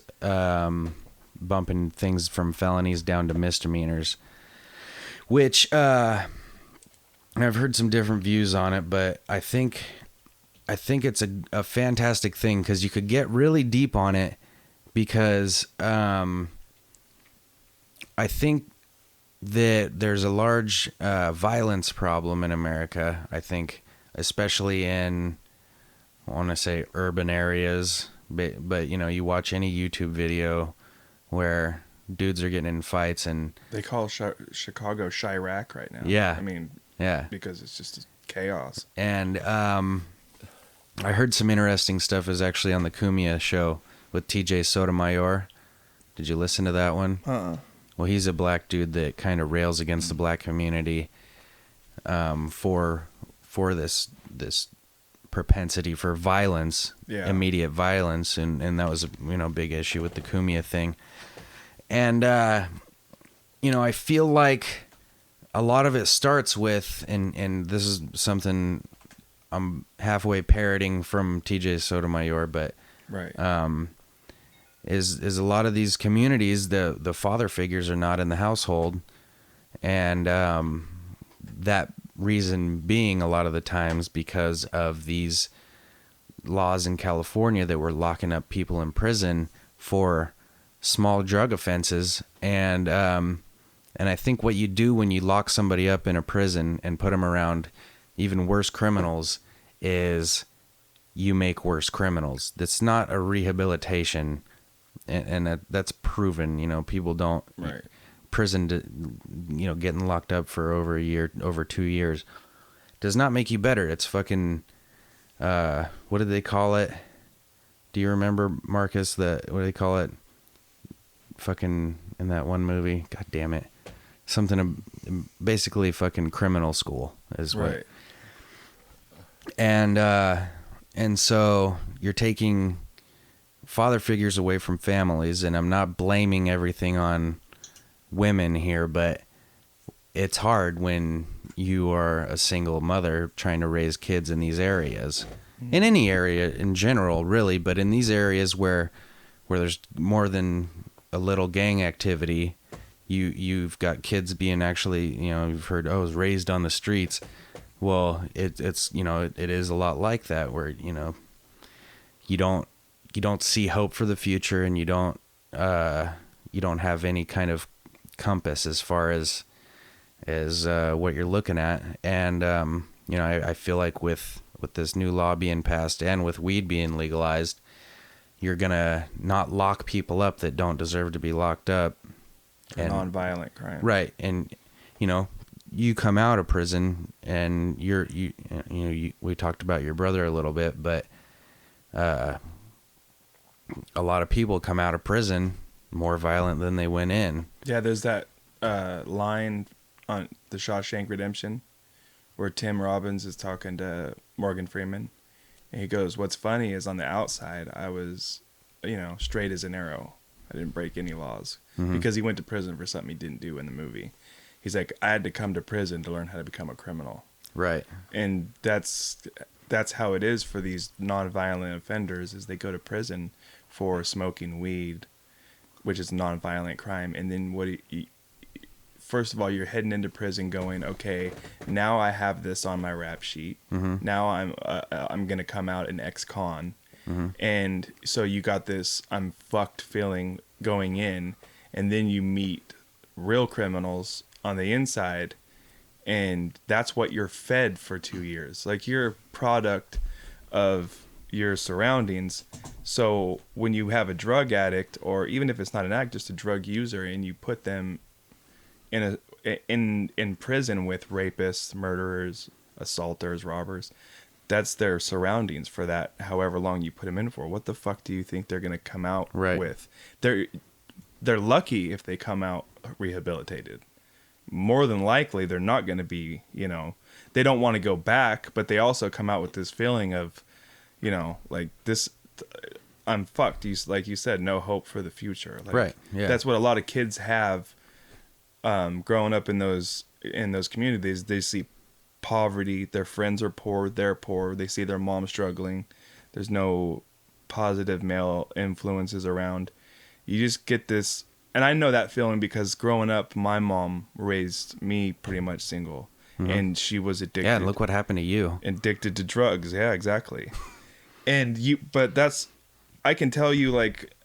bumping things from felonies down to misdemeanors, which I've heard some different views on it, but I think it's a fantastic thing, because you could get really deep on it, because I think that there's a large violence problem in America. I think especially in, I want to say, urban areas, but you watch any YouTube video where dudes are getting in fights, and they call Chicago Chirac right now. Yeah. I mean, yeah, because it's just chaos. And I heard some interesting stuff is actually on the Cumia show with TJ Sotomayor. Did you listen to that one? well, he's a black dude that kind of rails against the black community for this propensity for violence, immediate violence, and that was a big issue with the Cumia thing. And I feel like a lot of it starts with, and this is something I'm halfway parroting from TJ Sotomayor, but right. Is a lot of these communities, the father figures are not in the household, and that reason being a lot of the times because of these laws in California that were locking up people in prison for small drug offenses, and I think what you do when you lock somebody up in a prison and put them around even worse criminals is you make worse criminals. That's not a rehabilitation, and that's proven. People don't prison to, getting locked up for over a year, over 2 years, does not make you better. It's fucking what did they call it? Do you remember, Marcus? What do they call it? Fucking in that one movie. God damn it. Something basically fucking criminal school is what. Right. And so you're taking father figures away from families, and I'm not blaming everything on women here, but it's hard when you are a single mother trying to raise kids in these areas. In any area in general, really, but in these areas where there's more than a little gang activity, you've got kids being actually, you've heard, was raised on the streets. Well, it is a lot like that, where you don't see hope for the future, and you don't have any kind of compass as far as what you're looking at. And I feel like with this new law being passed and with weed being legalized, you're gonna not lock people up that don't deserve to be locked up. And non-violent crime, right? And you come out of prison, and we talked about your brother a little bit, but a lot of people come out of prison more violent than they went in. Yeah, there's that line on the Shawshank Redemption where Tim Robbins is talking to Morgan Freeman, and he goes, "What's funny is on the outside, I was, straight as an arrow. I didn't break any laws," because he went to prison for something he didn't do in the movie. He's like, "I had to come to prison to learn how to become a criminal." Right. And that's how it is for these non-violent offenders, is they go to prison for smoking weed, which is a non-violent crime. And then first of all, you're heading into prison going, okay, now I have this on my rap sheet. Now I'm going to come out an ex-con. And so you got this I'm fucked feeling going in, and then you meet real criminals on the inside, and that's what you're fed for 2 years. Like, you're a product of your surroundings. So when you have a drug addict, or even if it's not an addict, just a drug user, and you put them in prison with rapists, murderers, assaulters, robbers, that's their surroundings for that however long you put them in for. What the fuck do you think they're going to come out with? They're lucky if they come out rehabilitated. More than likely, they're not going to be, they don't want to go back, but they also come out with this feeling of, like, this, I'm fucked. Like you said, no hope for the future. Like, right. Yeah. That's what a lot of kids have growing up in those communities. They see poverty, their friends are poor, they're poor, they see their mom struggling, there's no positive male influences around. You just get this. And I know that feeling because growing up, my mom raised me pretty much single, and she was addicted. Yeah, and look what happened to you. Addicted to drugs. Yeah, exactly. But I can tell you, like,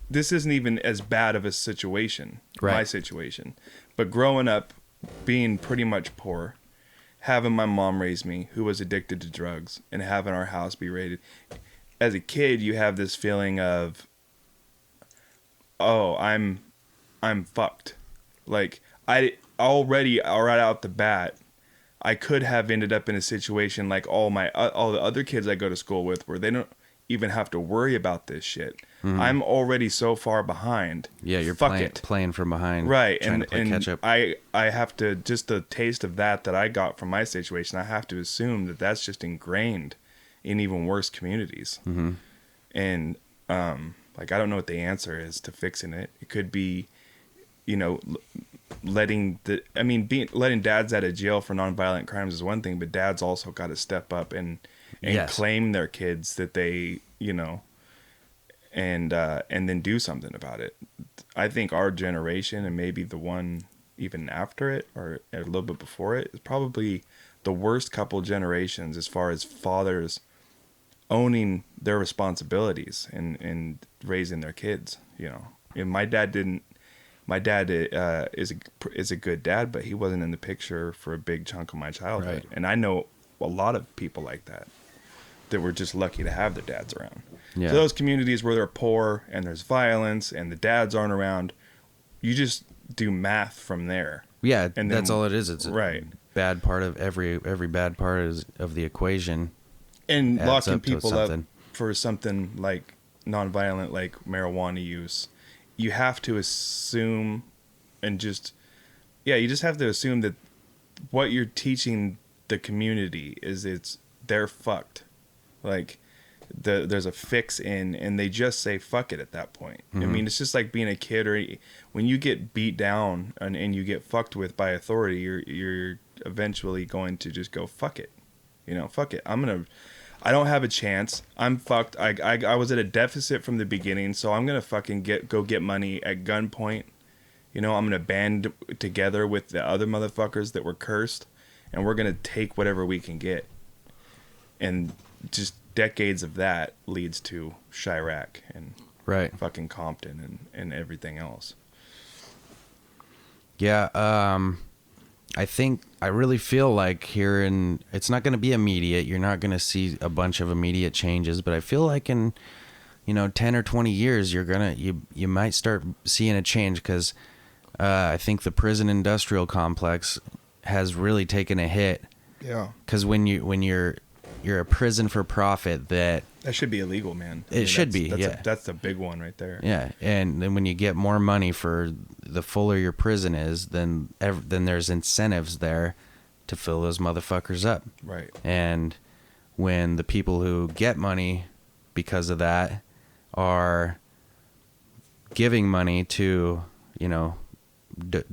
this isn't even as bad of a situation, my situation. But growing up, being pretty much poor, having my mom raise me, who was addicted to drugs, and having our house be raided. As a kid, you have this feeling of, oh, I'm fucked. Like, I already, right out the bat, I could have ended up in a situation like all the other kids I go to school with, where they don't even have to worry about this shit. I'm already so far behind. Yeah, you're Fuck playing from behind. Right, trying to play catch up. I have to, just the taste of that I got from my situation, I have to assume that that's just ingrained in even worse communities. And like, I don't know what the answer is to fixing it. It could be, you know, letting dads out of jail for nonviolent crimes is one thing, but dads also got to step up and Yes. claim their kids that they, you know, and then do something about it. I think our generation, and maybe the one even after it or a little bit before it, is probably the worst couple generations as far as fathers owning their responsibilities and raising their kids. You know, and my dad is a good dad, but he wasn't in the picture for a big chunk of my childhood. Right. And I know a lot of people like that were just lucky to have their dads around. Yeah. So those communities where they're poor and there's violence and the dads aren't around, you just do math from there. Yeah, And that's then- all it is. It's right. a bad part of every bad part of the equation. And adds locking up to people up something. for something like nonviolent, like marijuana use, you have to assume you just have to assume that what you're teaching the community is they're fucked. Like, there's a fix in, and they just say fuck it at that point. I mean, it's just like being a kid, or when you get beat down and you get fucked with by authority, you're eventually going to just go fuck it. You know, fuck it. I don't have a chance. I'm fucked. I was at a deficit from the beginning, so I'm gonna fucking go get money at gunpoint. You know, I'm gonna band together with the other motherfuckers that were cursed, and we're gonna take whatever we can get. And just decades of that leads to Chirac and Right. fucking Compton and everything else. Yeah, I really feel like it's not going to be immediate. You're not going to see a bunch of immediate changes, but I feel like in, 10 or 20 years, you might start seeing a change, because I think the prison industrial complex has really taken a hit. Yeah. Because when you're a prison for profit, that should be illegal, man. Should be, yeah. That's the big one right there. Yeah, and then when you get more money for the fuller your prison is, then there's incentives there to fill those motherfuckers up. Right. And when the people who get money because of that are giving money to,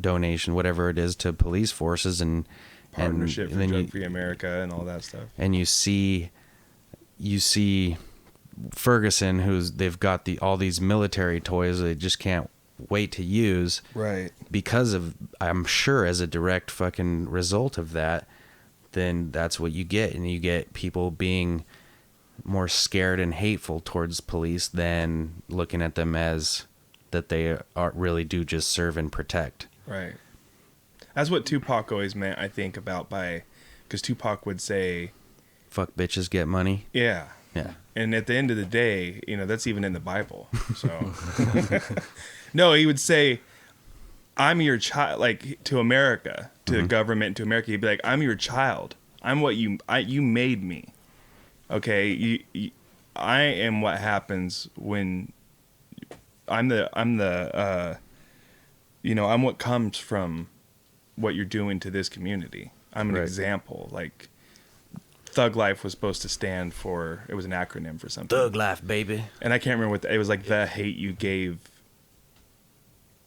donation, whatever it is, to police forces and Partnership and for then Drug Free America and all that stuff. and you see Ferguson, they've got all these military toys they just can't wait to use, Right. because of, I'm sure, as a direct fucking result of that, then that's what you get. And you get people being more scared and hateful towards police than looking at them as that they really do just serve and protect. Right. That's what Tupac always meant, I think, because Tupac would say, Fuck bitches, get money. yeah. Yeah. And at the end of the day, that's even in the Bible. So, no, he would say, I'm your child, like, to America, to the government, to America. He'd be like, I'm your child. I'm what you made me. Okay. I am what happens when I'm what comes from what you're doing to this community. I'm an Right. example. Like, Thug Life was supposed to stand for, it was an acronym for something. Thug life, baby. And I can't remember it was like, the hate you gave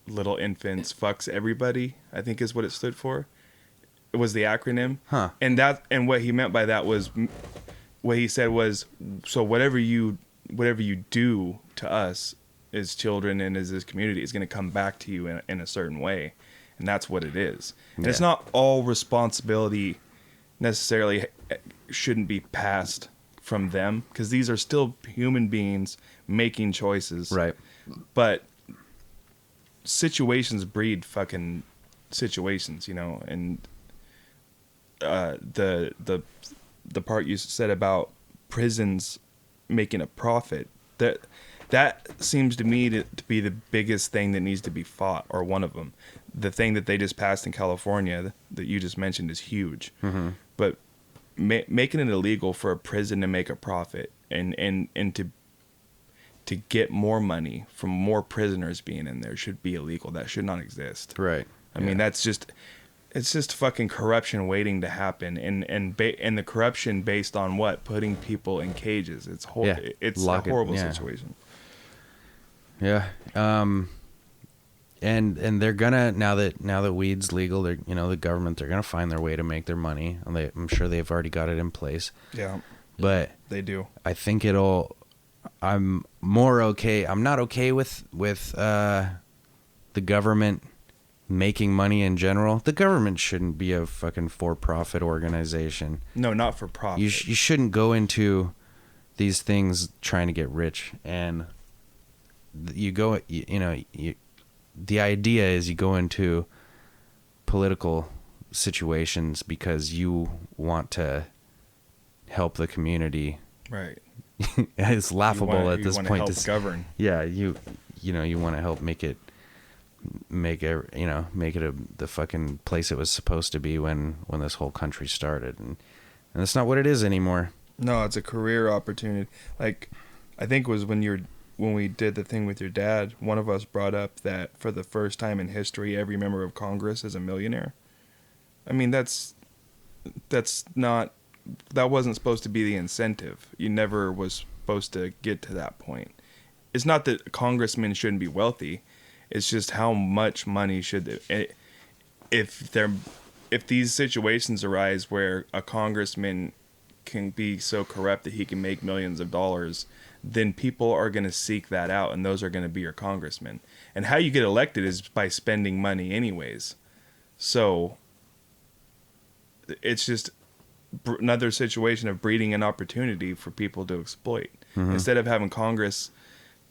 little infants fucks everybody, I think is what it stood for. It was the acronym. Huh. And what he meant by that was, what he said was, so whatever you do to us as children and as this community is going to come back to you in a certain way. And that's what it is. And it's Yeah. not all responsibility necessarily shouldn't be passed from them, because these are still human beings making choices. Right. But situations breed fucking situations, and the part you said about prisons making a profit, that seems to me to be the biggest thing that needs to be fought, or one of them. The thing that they just passed in California that you just mentioned is huge. Mm-hmm. But making it illegal for a prison to make a profit and to get more money from more prisoners being in there should be illegal. That should not exist. Right. I mean, it's just fucking corruption waiting to happen, and the corruption based on what? Putting people in cages. It's it's a horrible situation. Yeah. And they're gonna now that weed's legal, they're the government, they're gonna find their way to make their money. And I'm sure they've already got it in place. Yeah. But they do. I think I'm more okay. I'm not okay with the government making money in general. The government shouldn't be a fucking for-profit organization. No, not for profit. You shouldn't go into these things trying to get rich. And the idea is you go into political situations because you want to help the community. Right. It's laughable at this point to govern. Yeah, you want to help make it the fucking place it was supposed to be when this whole country started, and that's not what it is anymore. No, it's a career opportunity. Like, I think it was when we did the thing with your dad, one of us brought up that for the first time in history, every member of Congress is a millionaire. I mean, that wasn't supposed to be the incentive. You never was supposed to get to that point. It's not that congressmen shouldn't be wealthy. It's just how much money should they, if these situations arise where a congressman can be so corrupt that he can make millions of dollars, then people are going to seek that out, and those are going to be your congressmen. And how you get elected is by spending money anyways. So it's just another situation of breeding an opportunity for people to exploit. Mm-hmm. Instead of having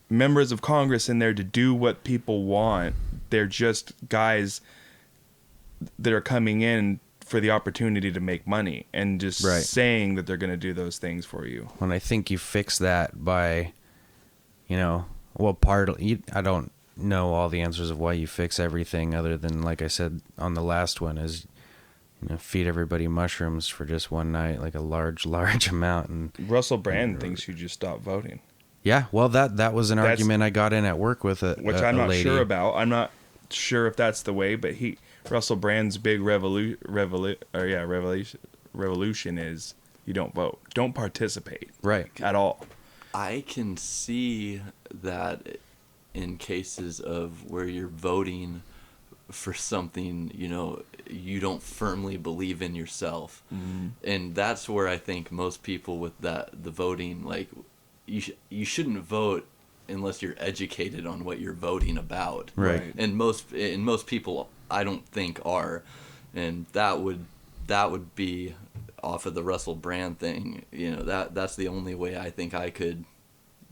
members of Congress in there to do what people want, they're just guys that are coming in for the opportunity to make money and just saying that they're going to do those things for you. And I think you fix that by, I don't know all the answers of why you fix everything other than, like I said on the last one, is feed everybody mushrooms for just one night, like a large amount. And Russell Brand thinks you just stop voting. Yeah, well, that was an argument I got in at work with which I'm not sure about. I'm not sure if that's the way, but Russell Brand's big revolution is you don't vote, don't participate, right, at all. I can see that in cases of where you're voting for something, you don't firmly believe in yourself. Mm-hmm. And that's where I think most people with the voting, like, you shouldn't vote unless you're educated on what you're voting about. Right. And most people I don't think are. And that would be off of the Russell Brand thing. That's the only way I think I could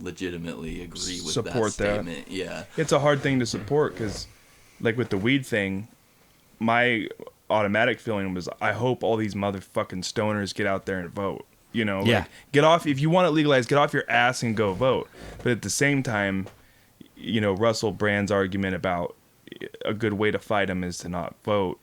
legitimately agree with support that statement. Yeah. It's a hard thing to support cuz like with the weed thing, my automatic feeling was I hope all these motherfucking stoners get out there and vote. Get off, if you want it legalized, get off your ass and go vote. But at the same time, Russell Brand's argument about a good way to fight him is to not vote,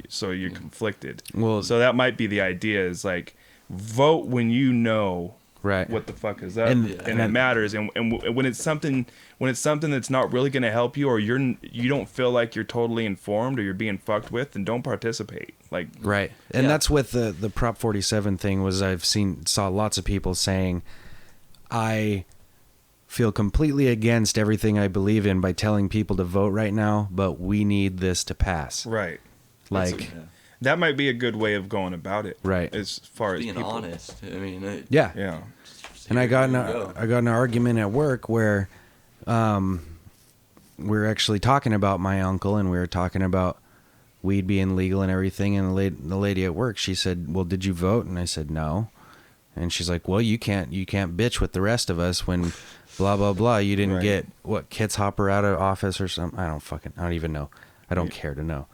so you're conflicted. Well, so that might be the idea, is like, vote when you know what the fuck is up, and it matters. And when it's something that's not really going to help you, or you don't feel like you're totally informed, or you're being fucked with, then don't participate. Like, right. And that's with the Prop 47 thing. Was saw lots of people saying, I feel completely against everything I believe in by telling people to vote right now, but we need this to pass. Right. Like, that might be a good way of going about it. Right. As far as being people. honest. I mean, yeah. And I got an argument at work where we were actually talking about my uncle, and we were talking about weed being legal and everything. And the lady at work, she said, "Well, did you vote?" And I said, "No." And she's like, "Well, you can't bitch with the rest of us when blah blah blah. You didn't get Kitz Hopper out of office or something. I don't even know. I don't care to know."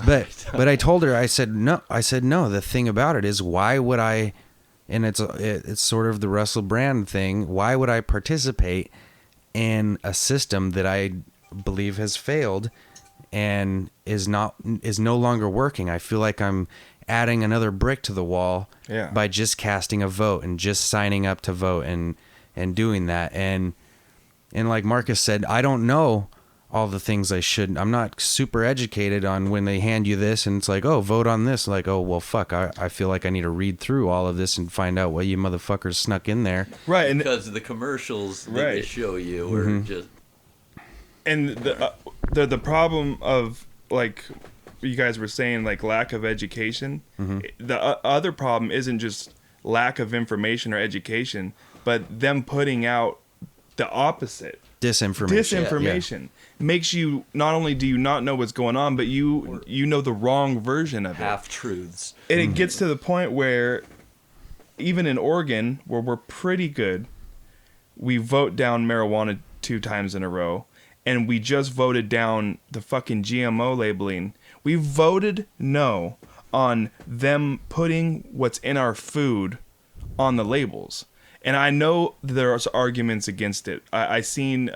But I told her, I said no. The thing about it is, why would I? And it's sort of the Russell Brand thing. Why would I participate in a system that I believe has failed and is no longer working? I feel like I'm adding another brick to the wall Yeah. by just casting a vote and just signing up to vote and doing that. And like Marcus said, I don't know all the things I should. I'm not super educated on when they hand you this and it's like, oh, vote on this. Like, oh, well, fuck. I feel like I need to read through all of this and find out what you motherfuckers snuck in there. Right. And Because the commercials that Right. they show you are just... and the problem of, like you guys were saying, like lack of education. The other problem isn't just lack of information or education, but them putting out the opposite. Disinformation makes you, not only do you not know what's going on, but you know the wrong version of it. half-truths. And it gets to the point where even in Oregon, where we're pretty good, we vote down marijuana 2 times in a row, and we just voted down the fucking GMO labeling. We voted no on them putting what's in our food on the labels. And I know there's arguments against it. I seen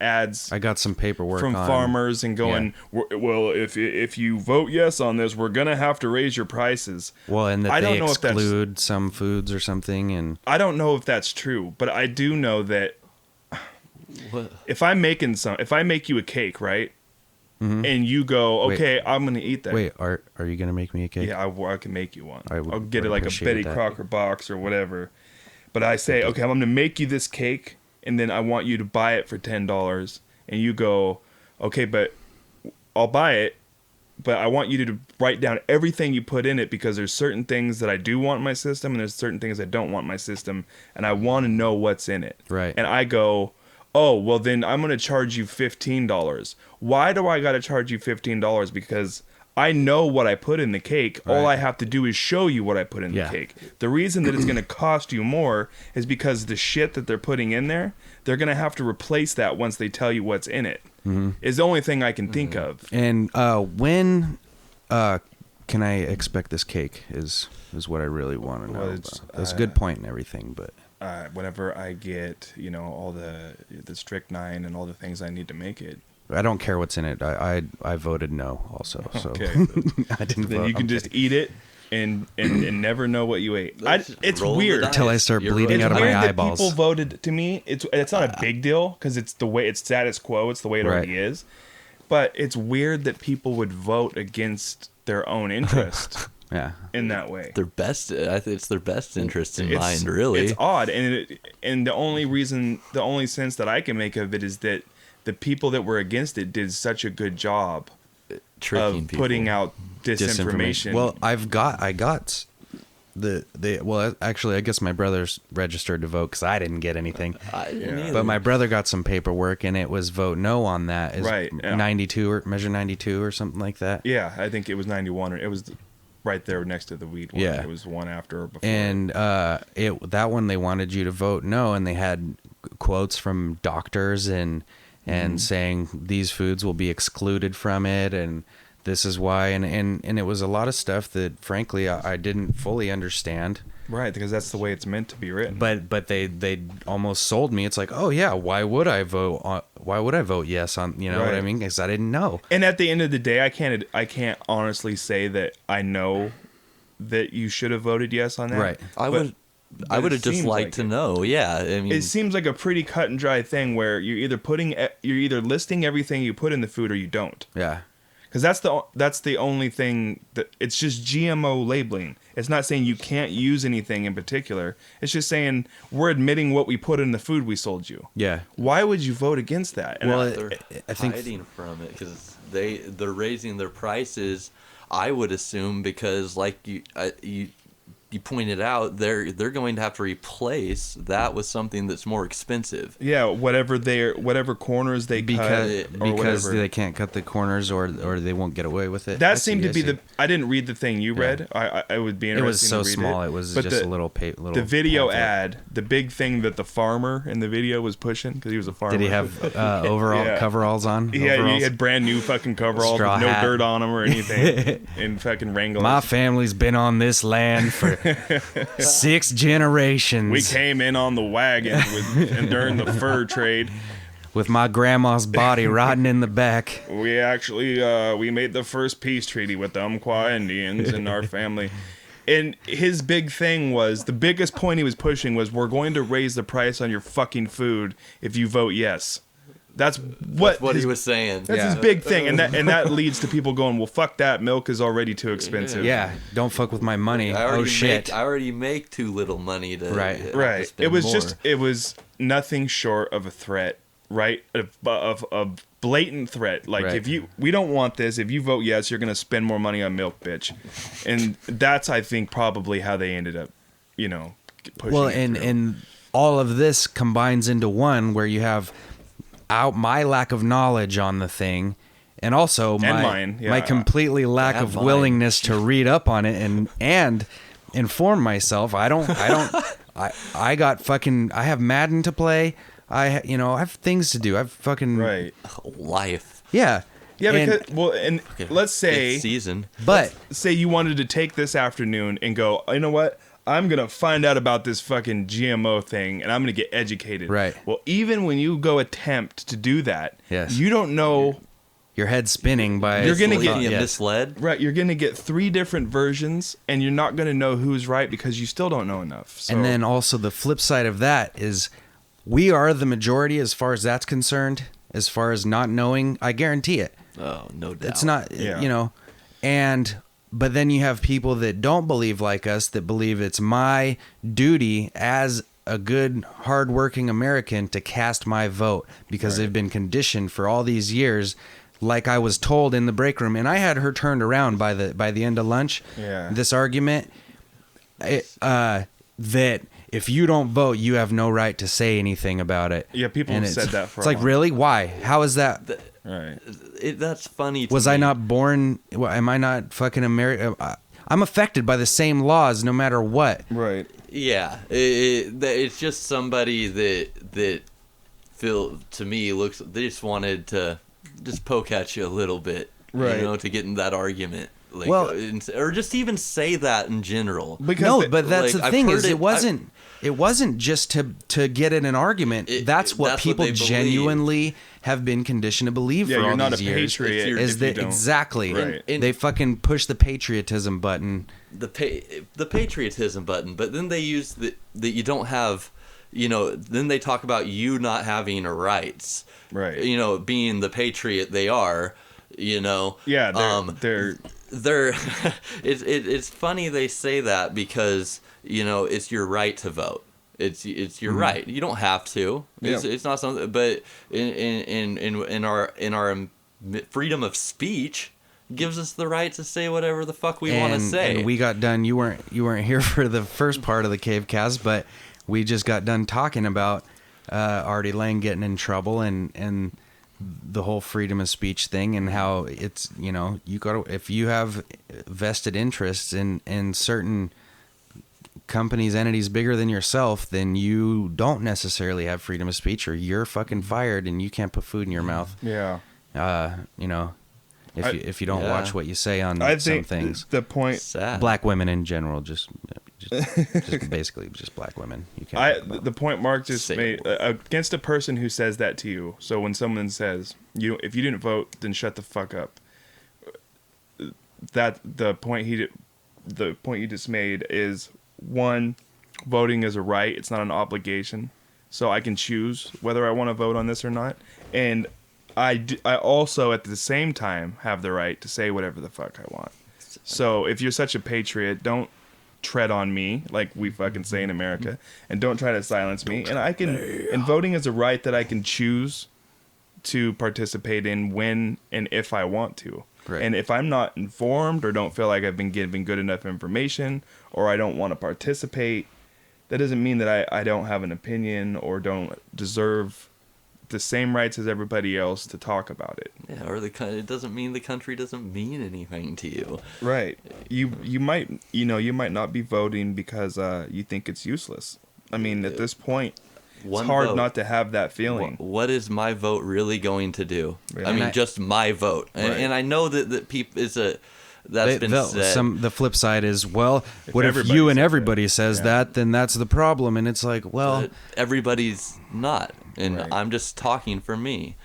ads I got some paperwork from on farmers and going, well, if you vote yes on this, we're gonna have to raise your prices. Well, and that I don't they know if that's- exclude some foods or something. And I don't know if that's true, but I do know that What? if I make you a cake, right, and you go, okay, I'm gonna eat that. wait, are you gonna make me a cake? Yeah, I can make you one. I would- I'll get would it like a appreciate Betty that. Crocker box or whatever. But I say, okay, I'm going to make you this cake, and then I want you to buy it for $10. And you go, okay, but I'll buy it, but I want you to write down everything you put in it, because there's certain things that I do want in my system, and there's certain things I don't want in my system, and I want to know what's in it. Right. And I go, oh, well, then I'm going to charge you $15. Why do I got to charge you $15? Because I know what I put in the cake. All Right. I have to do is show you what I put in Yeah. the cake. The reason that it's going to cost you more is because the shit that they're putting in there, they're going to have to replace that once they tell you what's in it. Is the only thing I can think of. And when can I expect this cake? Is what I really want to know. Well, it's, about. That's a good point and everything, but Whenever I get, all the strychnine and all the things I need to make it, I don't care what's in it. I voted no also. So Okay. I didn't then vote. you can just eat it and never know what you ate. Let's It's roll the weird. dice. Until I start You're bleeding right. out of It's my weird that eyeballs. people voted. To me, it's not a big deal because it's the way it's status quo. It's the way it already Right. is. But it's weird that people would vote against their own interest Yeah. in that way. Their best, I think it's their best interest in It's- mind, really. It's odd, and the only sense that I can make of it is that the people that were against it did such a good job Tricking of people. putting out disinformation. Well, I got actually I guess my brother's registered to vote because I didn't get anything. I didn't Yeah. either. But my brother got some paperwork and it was vote no on that. Is Right, yeah. 92 or measure 92 or something like that. yeah, I think it was 91, or it was right there next to the weed one. Yeah. It was one after or before. And that one they wanted you to vote no, and they had quotes from doctors and saying these foods will be excluded from it, and this is why, and it was a lot of stuff that frankly I didn't fully understand. Right, because that's the way it's meant to be written. But they almost sold me. It's like, oh yeah, why would I vote yes on, what I Right. mean? Because I didn't know. And at the end of the day, I can't honestly say that I know that you should have voted yes on that. Right. I But would it have just seems liked like to it. know. Yeah, I mean, It seems like a pretty cut and dry thing where you're either listing everything you put in the food or you don't. Yeah. Because that's the only thing that it's just GMO labeling. It's not saying you can't use anything in particular. It's just saying we're admitting what we put in the food we sold you. Yeah. Why would you vote against that? And Well, they're I think- hiding from it because they're raising their prices. I would assume because, like you pointed out, they're going to have to replace that with something that's more expensive. yeah, whatever corners they Because cut or whatever. they can't cut the corners or they won't get away with it. That I seemed see, to be I see. I didn't read the thing you read. I would be It was interested so to read small. it. It was But just the, a little the video pamphlet. ad, the big thing that the farmer in the video was pushing because he was a farmer. Did he have overall Yeah. coveralls on? He Overalls? had brand new fucking coveralls Straw with no hat. dirt on them or anything, and fucking Wranglers. My family's been on this land for 6 generations. We came in on the wagon and during the fur trade. with my grandma's body rotting in the back. We actually we made the first peace treaty with the Umpqua Indians in our family. And his big thing was, the biggest point he was pushing was, we're going to raise the price on your fucking food if you vote yes. That's what he was saying. That's his big thing, and that leads to people going, well, fuck that, milk is already too expensive. Yeah, don't fuck with my money. Oh shit! I already make too little money to right. To it was more. it was nothing short of a threat, right? Of a blatant threat. Like, right. we don't want this. If you vote yes, you're gonna spend more money on milk, bitch. And that's, I think, probably how they ended up, pushing. Well, it through. and all of this combines into one where you have my lack of knowledge on the thing, and also my completely lack of willingness to read up on it and inform myself. I have Madden to play. I have things to do. I've fucking life. Yeah. Yeah, because let's say it's season. But say you wanted to take this afternoon and go, you know what? I'm going to find out about this fucking GMO thing, and I'm going to get educated. Right. Well, even when you go attempt to do that, yes. you don't know. Your head's spinning by... You're going to get misled. Right. You're going to get 3 different versions, and you're not going to know who's right because you still don't know enough. So. And then also the flip side of that is we are the majority as far as that's concerned, as far as not knowing. I guarantee it. Oh, no doubt. It's not, But then you have people that don't believe like us, that believe it's my duty as a good, hardworking American to cast my vote because they've been conditioned for all these years, like I was told in the break room. And I had her turned around by the end of lunch. Yeah. This argument that if you don't vote, you have no right to say anything about it. Yeah, people have said that for a It's like, long really? Why? How is that? Right. That's funny to Was me. I not born? Am I not fucking American? I'm affected by the same laws no matter what. Right. Yeah. It's just somebody that to me looks, they just wanted to just poke at you a little bit. Right. To get in that argument. Like, well, or just even say that in general. No, but that's the thing is, it wasn't just to get in an argument. That's what people genuinely have been conditioned to believe for all these years. Yeah, you're not a patriot. Is that exactly? Right. They fucking push the patriotism button. The patriotism button, but then they use that you don't have. Then they talk about you not having rights. Right. Being the patriot they are. Yeah. They're it's funny they say that because it's your right to vote. It's your right. You don't have to. It's not something. But in our freedom of speech gives us the right to say whatever the fuck we want to say. And we got done. You weren't here for the first part of the CaveCast, but we just got done talking about Artie Lange getting in trouble and the whole freedom of speech thing, and how it's, you got to, if you have vested interests in certain companies, entities bigger than yourself, then you don't necessarily have freedom of speech, or you're fucking fired and you can't put food in your mouth. Yeah. If you don't watch what you say on some things. The point, black women in general, just basically just black women. You can't. The point Mark just made against a person who says that to you. So when someone says if you didn't vote, then shut the fuck up. That the point you just made is, one, voting is a right. It's not an obligation. So I can choose whether I want to vote on this or not. And I also at the same time have the right to say whatever the fuck I want. So if you're such a patriot, don't tread on me, like we fucking say in America, and don't try to silence me. And and voting is a right that I can choose to participate in when and if I want to. Right. And if I'm not informed or don't feel like I've been given good enough information, or I don't want to participate, that doesn't mean that I don't have an opinion or don't deserve the same rights as everybody else to talk about it. Yeah, or it doesn't mean the country doesn't mean anything to you. Right. You might not be voting because you think it's useless. I mean, at this point, it's hard not to have that feeling. What is my vote really going to do? Right. I mean, just my vote. Right. And I know that people that's been said. The flip side is, well, what if everybody you and says everybody says that, then that's the problem. And it's like, well, But everybody's not, and Right. I'm just talking for me.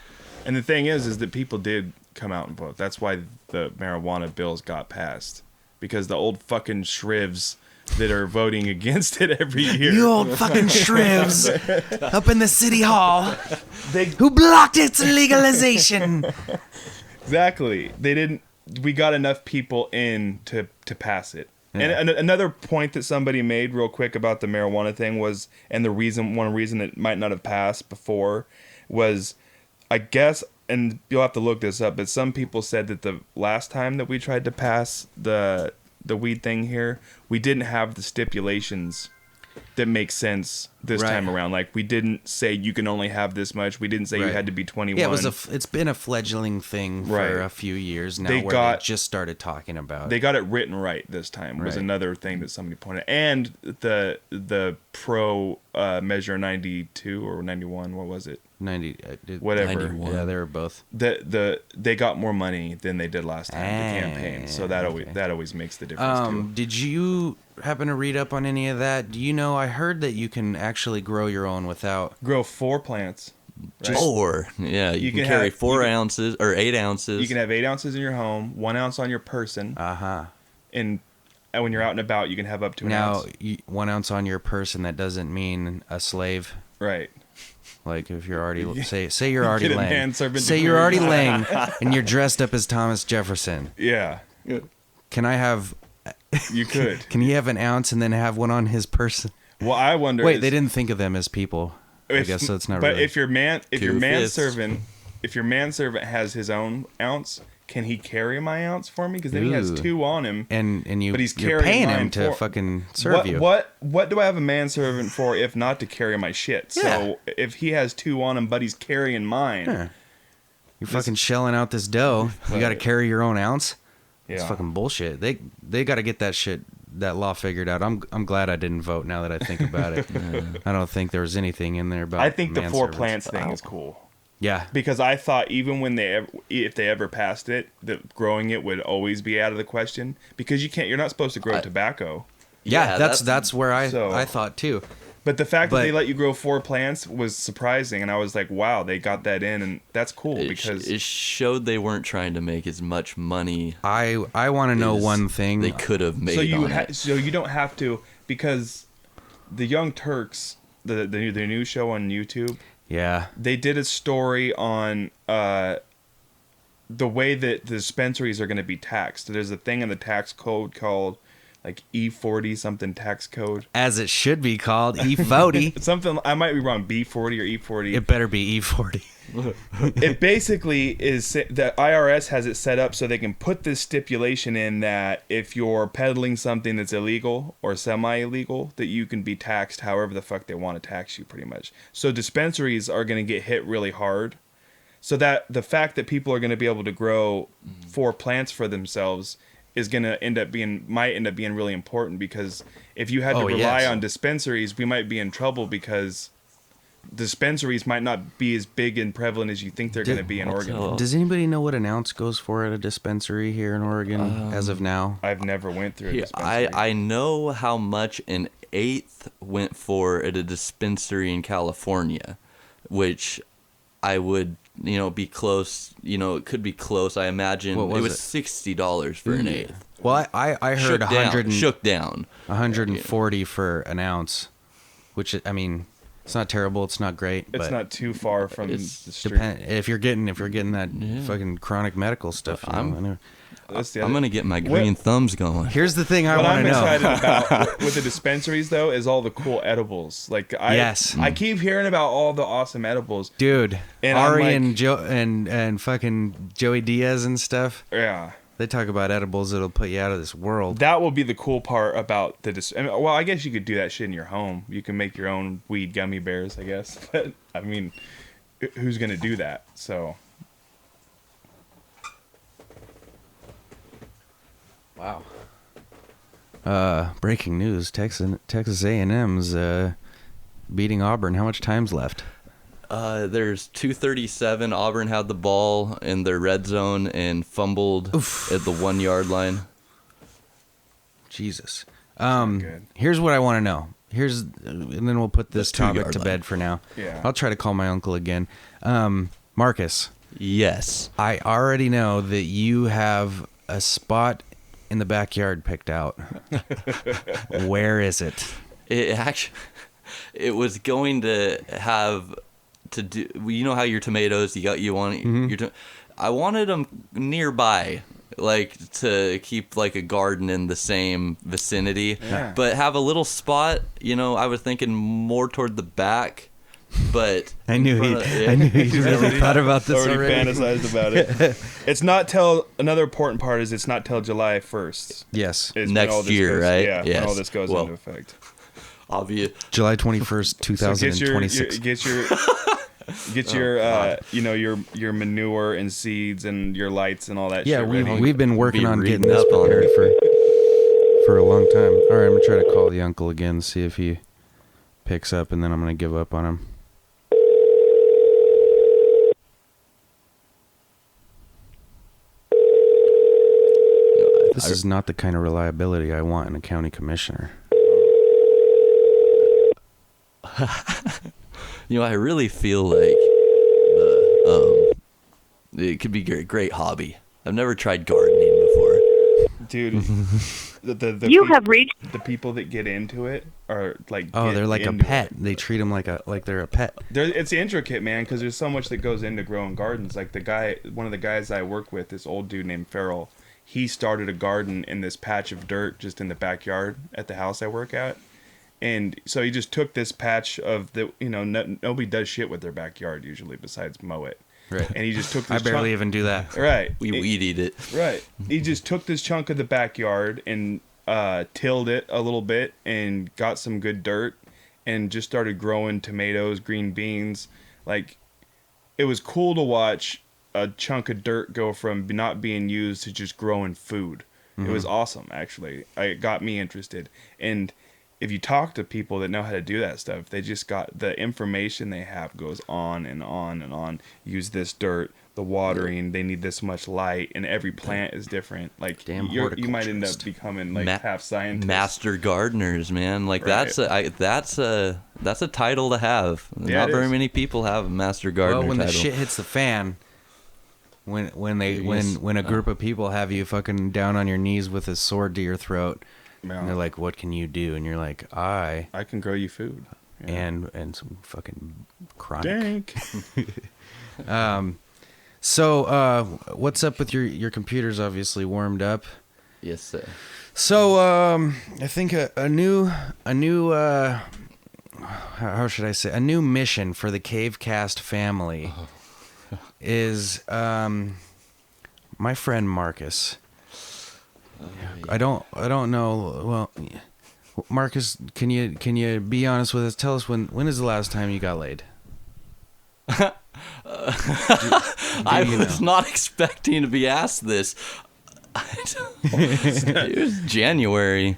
And the thing is that people did come out and vote. That's why the marijuana bills got passed, because the old fucking shrivs that are voting against it every year. you old fucking shrivs up in the city hall They who blocked its legalization. exactly. They didn't. We got enough people in to pass it. Yeah. And another point that somebody made real quick about the marijuana thing was, and one reason it might not have passed before was, I guess, and you'll have to look this up, but some people said that the last time that we tried to pass the weed thing here, we didn't have the stipulations that make sense this Right. time around. Like, we didn't say you can only have this much. We didn't say you Right. had to be 21. Yeah, it's been a fledgling thing for Right. a few years now, They where got- they just started talking about. They got it written right this time, was Right. another thing that somebody pointed. And the pro measure 92 or 91, what was it? 90, Whatever. 91. Yeah, they were both. They got more money than they did last time, the campaign. So that okay. always makes the difference too. Did you happen to read up on any of that? Do you know? I heard that you can actually grow your own without. Grow 4 plants. Right? Or yeah, you can can carry have- 4 you can- ounces or 8 ounces. You can have 8 ounces in your home, 1 ounce on your person, and when you're out and about, you can have up to an Now, ounce. 1 ounce on your person, that doesn't mean a slave. Right. Like if you're already say you're Artie Get a Lange. manservant Say degree. you're Artie Lange and you're dressed up as Thomas Jefferson. Yeah. Can I have? You could. Can he have an ounce and then have one on his person? Well, I wonder. Wait, they didn't think of them as people. I guess so. It's not. But really. if your Two fists. manservant has his own ounce, can he carry my ounce for me? Because then he has Ooh. 2 on him. and but he's you're carrying paying him mine to for- fucking serve you. What do I have a manservant for if not to carry my shit? Yeah. So if he has 2 on him, but he's carrying mine, Yeah. You're fucking shelling out this dough. You got to carry your own ounce. It's yeah. fucking bullshit. They got to get that law figured out. I'm glad I didn't vote. Now that I think about it, I don't think there was anything in there about. I think the 4 manservants. plants thing is cool. Yeah, Because I thought even when if they ever passed it, that growing it would always be out of the question. Because you're not supposed to grow tobacco. yeah. That's where I So- thought too. But the fact that But- they let you grow 4 plants was surprising, and I was like, wow, they got that in, and that's cool it because showed they weren't trying to make as much money I want to know as one thing. they could have made so you don't have to, because the Young Turks, the new show on YouTube, Yeah. they did a story on the way that the dispensaries are going to be taxed. There's a thing in the tax code called like E40 something tax code. As it should be called, E40. Something, I might be wrong, B40 or E40. It better be E40. It basically is the IRS has it set up so they can put this stipulation in that if you're peddling something that's illegal or semi-illegal, that you can be taxed however the fuck they want to tax you, pretty much. So dispensaries are going to get hit really hard. So that the fact that people are going to be able to grow 4 plants for themselves is going to might end up being really important, because if you had to rely on dispensaries, we might be in trouble, because dispensaries might not be as big and prevalent as you think they're going to be in Oregon. Does anybody know what an ounce goes for at a dispensary here in Oregon as of now? I've never went through a dispensary. I know how much an eighth went for at a dispensary in California, which I would, be close. It could be close. I imagine What was it was it? $60 for an eighth. Well, I heard 100 shook down. 140 for an ounce, which, I mean, it's not terrible. It's not great. It's but not too far from the it's street. if you're getting that fucking chronic medical stuff. I'm That's the I'm other- gonna get my green thumbs going. Here's the thing I What want I'm to know. excited about with the dispensaries, though, is all the cool edibles. Like I keep hearing about all the awesome edibles. Dude, And I'm Ari like- and Joe and fucking Joey Diaz and stuff. Yeah, They talk about edibles that'll put you out of this world. that will be the cool part about the. Well, I guess you could do that shit in your home. You can make your own weed gummy bears, I guess. But I mean, who's gonna do that? So. Wow. Breaking news: Texas A&M's beating Auburn. How much time's left? There's 2:37. Auburn had the ball in their red zone and fumbled at the 1 yard line. Jesus. good. Here's what I want to know. And then we'll put this The 2 topic yard to line. bed for now. Yeah. I'll try to call my uncle again. Marcus, Yes. I already know that you have a spot in the backyard picked out. Where is it? It was going to have to do. You know how your tomatoes I wanted them nearby, like to keep like a garden in the same vicinity, Yeah. but have a little spot. I was thinking more toward the back, but I knew he really thought about this already. fantasized about it. It's not till another important part is it's not till July 1st. Yes. Is when Next all this year, goes, right? Yeah, Yes. when all this goes Well, into effect. obvious. July 21st, 2026. Get your manure and seeds and your lights and all that Yeah, shit ready. we've been working Be on getting reading this up on prepared it. for a long time. All right, I'm gonna try to call the uncle again, see if he picks up, and then I'm gonna give up on him. This is not the kind of reliability I want in a county commissioner. I really feel like it could be a great hobby. I've never tried gardening before. Dude, the You have reached. the people that get into it are like They're like a into pet. it. They treat them like they're a pet. It's intricate, man, because there's so much that goes into growing gardens. Like one of the guys I work with, this old dude named Farrell, he started a garden in this patch of dirt just in the backyard at the house I work at. And so he just took this patch of nobody does shit with their backyard usually besides mow it. Right. And he just took this I barely chunk- even do that. Right. We weed eat it. Right. He just took this chunk of the backyard and tilled it a little bit and got some good dirt and just started growing tomatoes, green beans. Like, it was cool to watch a chunk of dirt go from not being used to just growing food. It was awesome, actually. It got me interested. And if you talk to people that know how to do that stuff, they just got the information they have goes on and on and on. Use this dirt, the watering, they need this much light, and every plant is different. Like, Damn you might end up horticulturist. becoming like half scientist. Master gardeners, man. Like Right. that's a title to have. Yeah, Not it very is. many people have a master gardener Well, when the title. shit hits the fan, when Yes. a group of people have you fucking down on your knees with a sword to your throat, Yeah. and they're like, "What can you do?" And you're like, "I I can grow you food. Yeah. and some fucking chronic." Dank. So, what's up with your computer's obviously warmed up. Yes, sir. So, I think a new how should I say, a new mission for the CaveCast family is my friend Marcus. I don't know. Well, Marcus, can you be honest with us? Tell us when is the last time you got laid? I was not expecting to be asked this. It was January.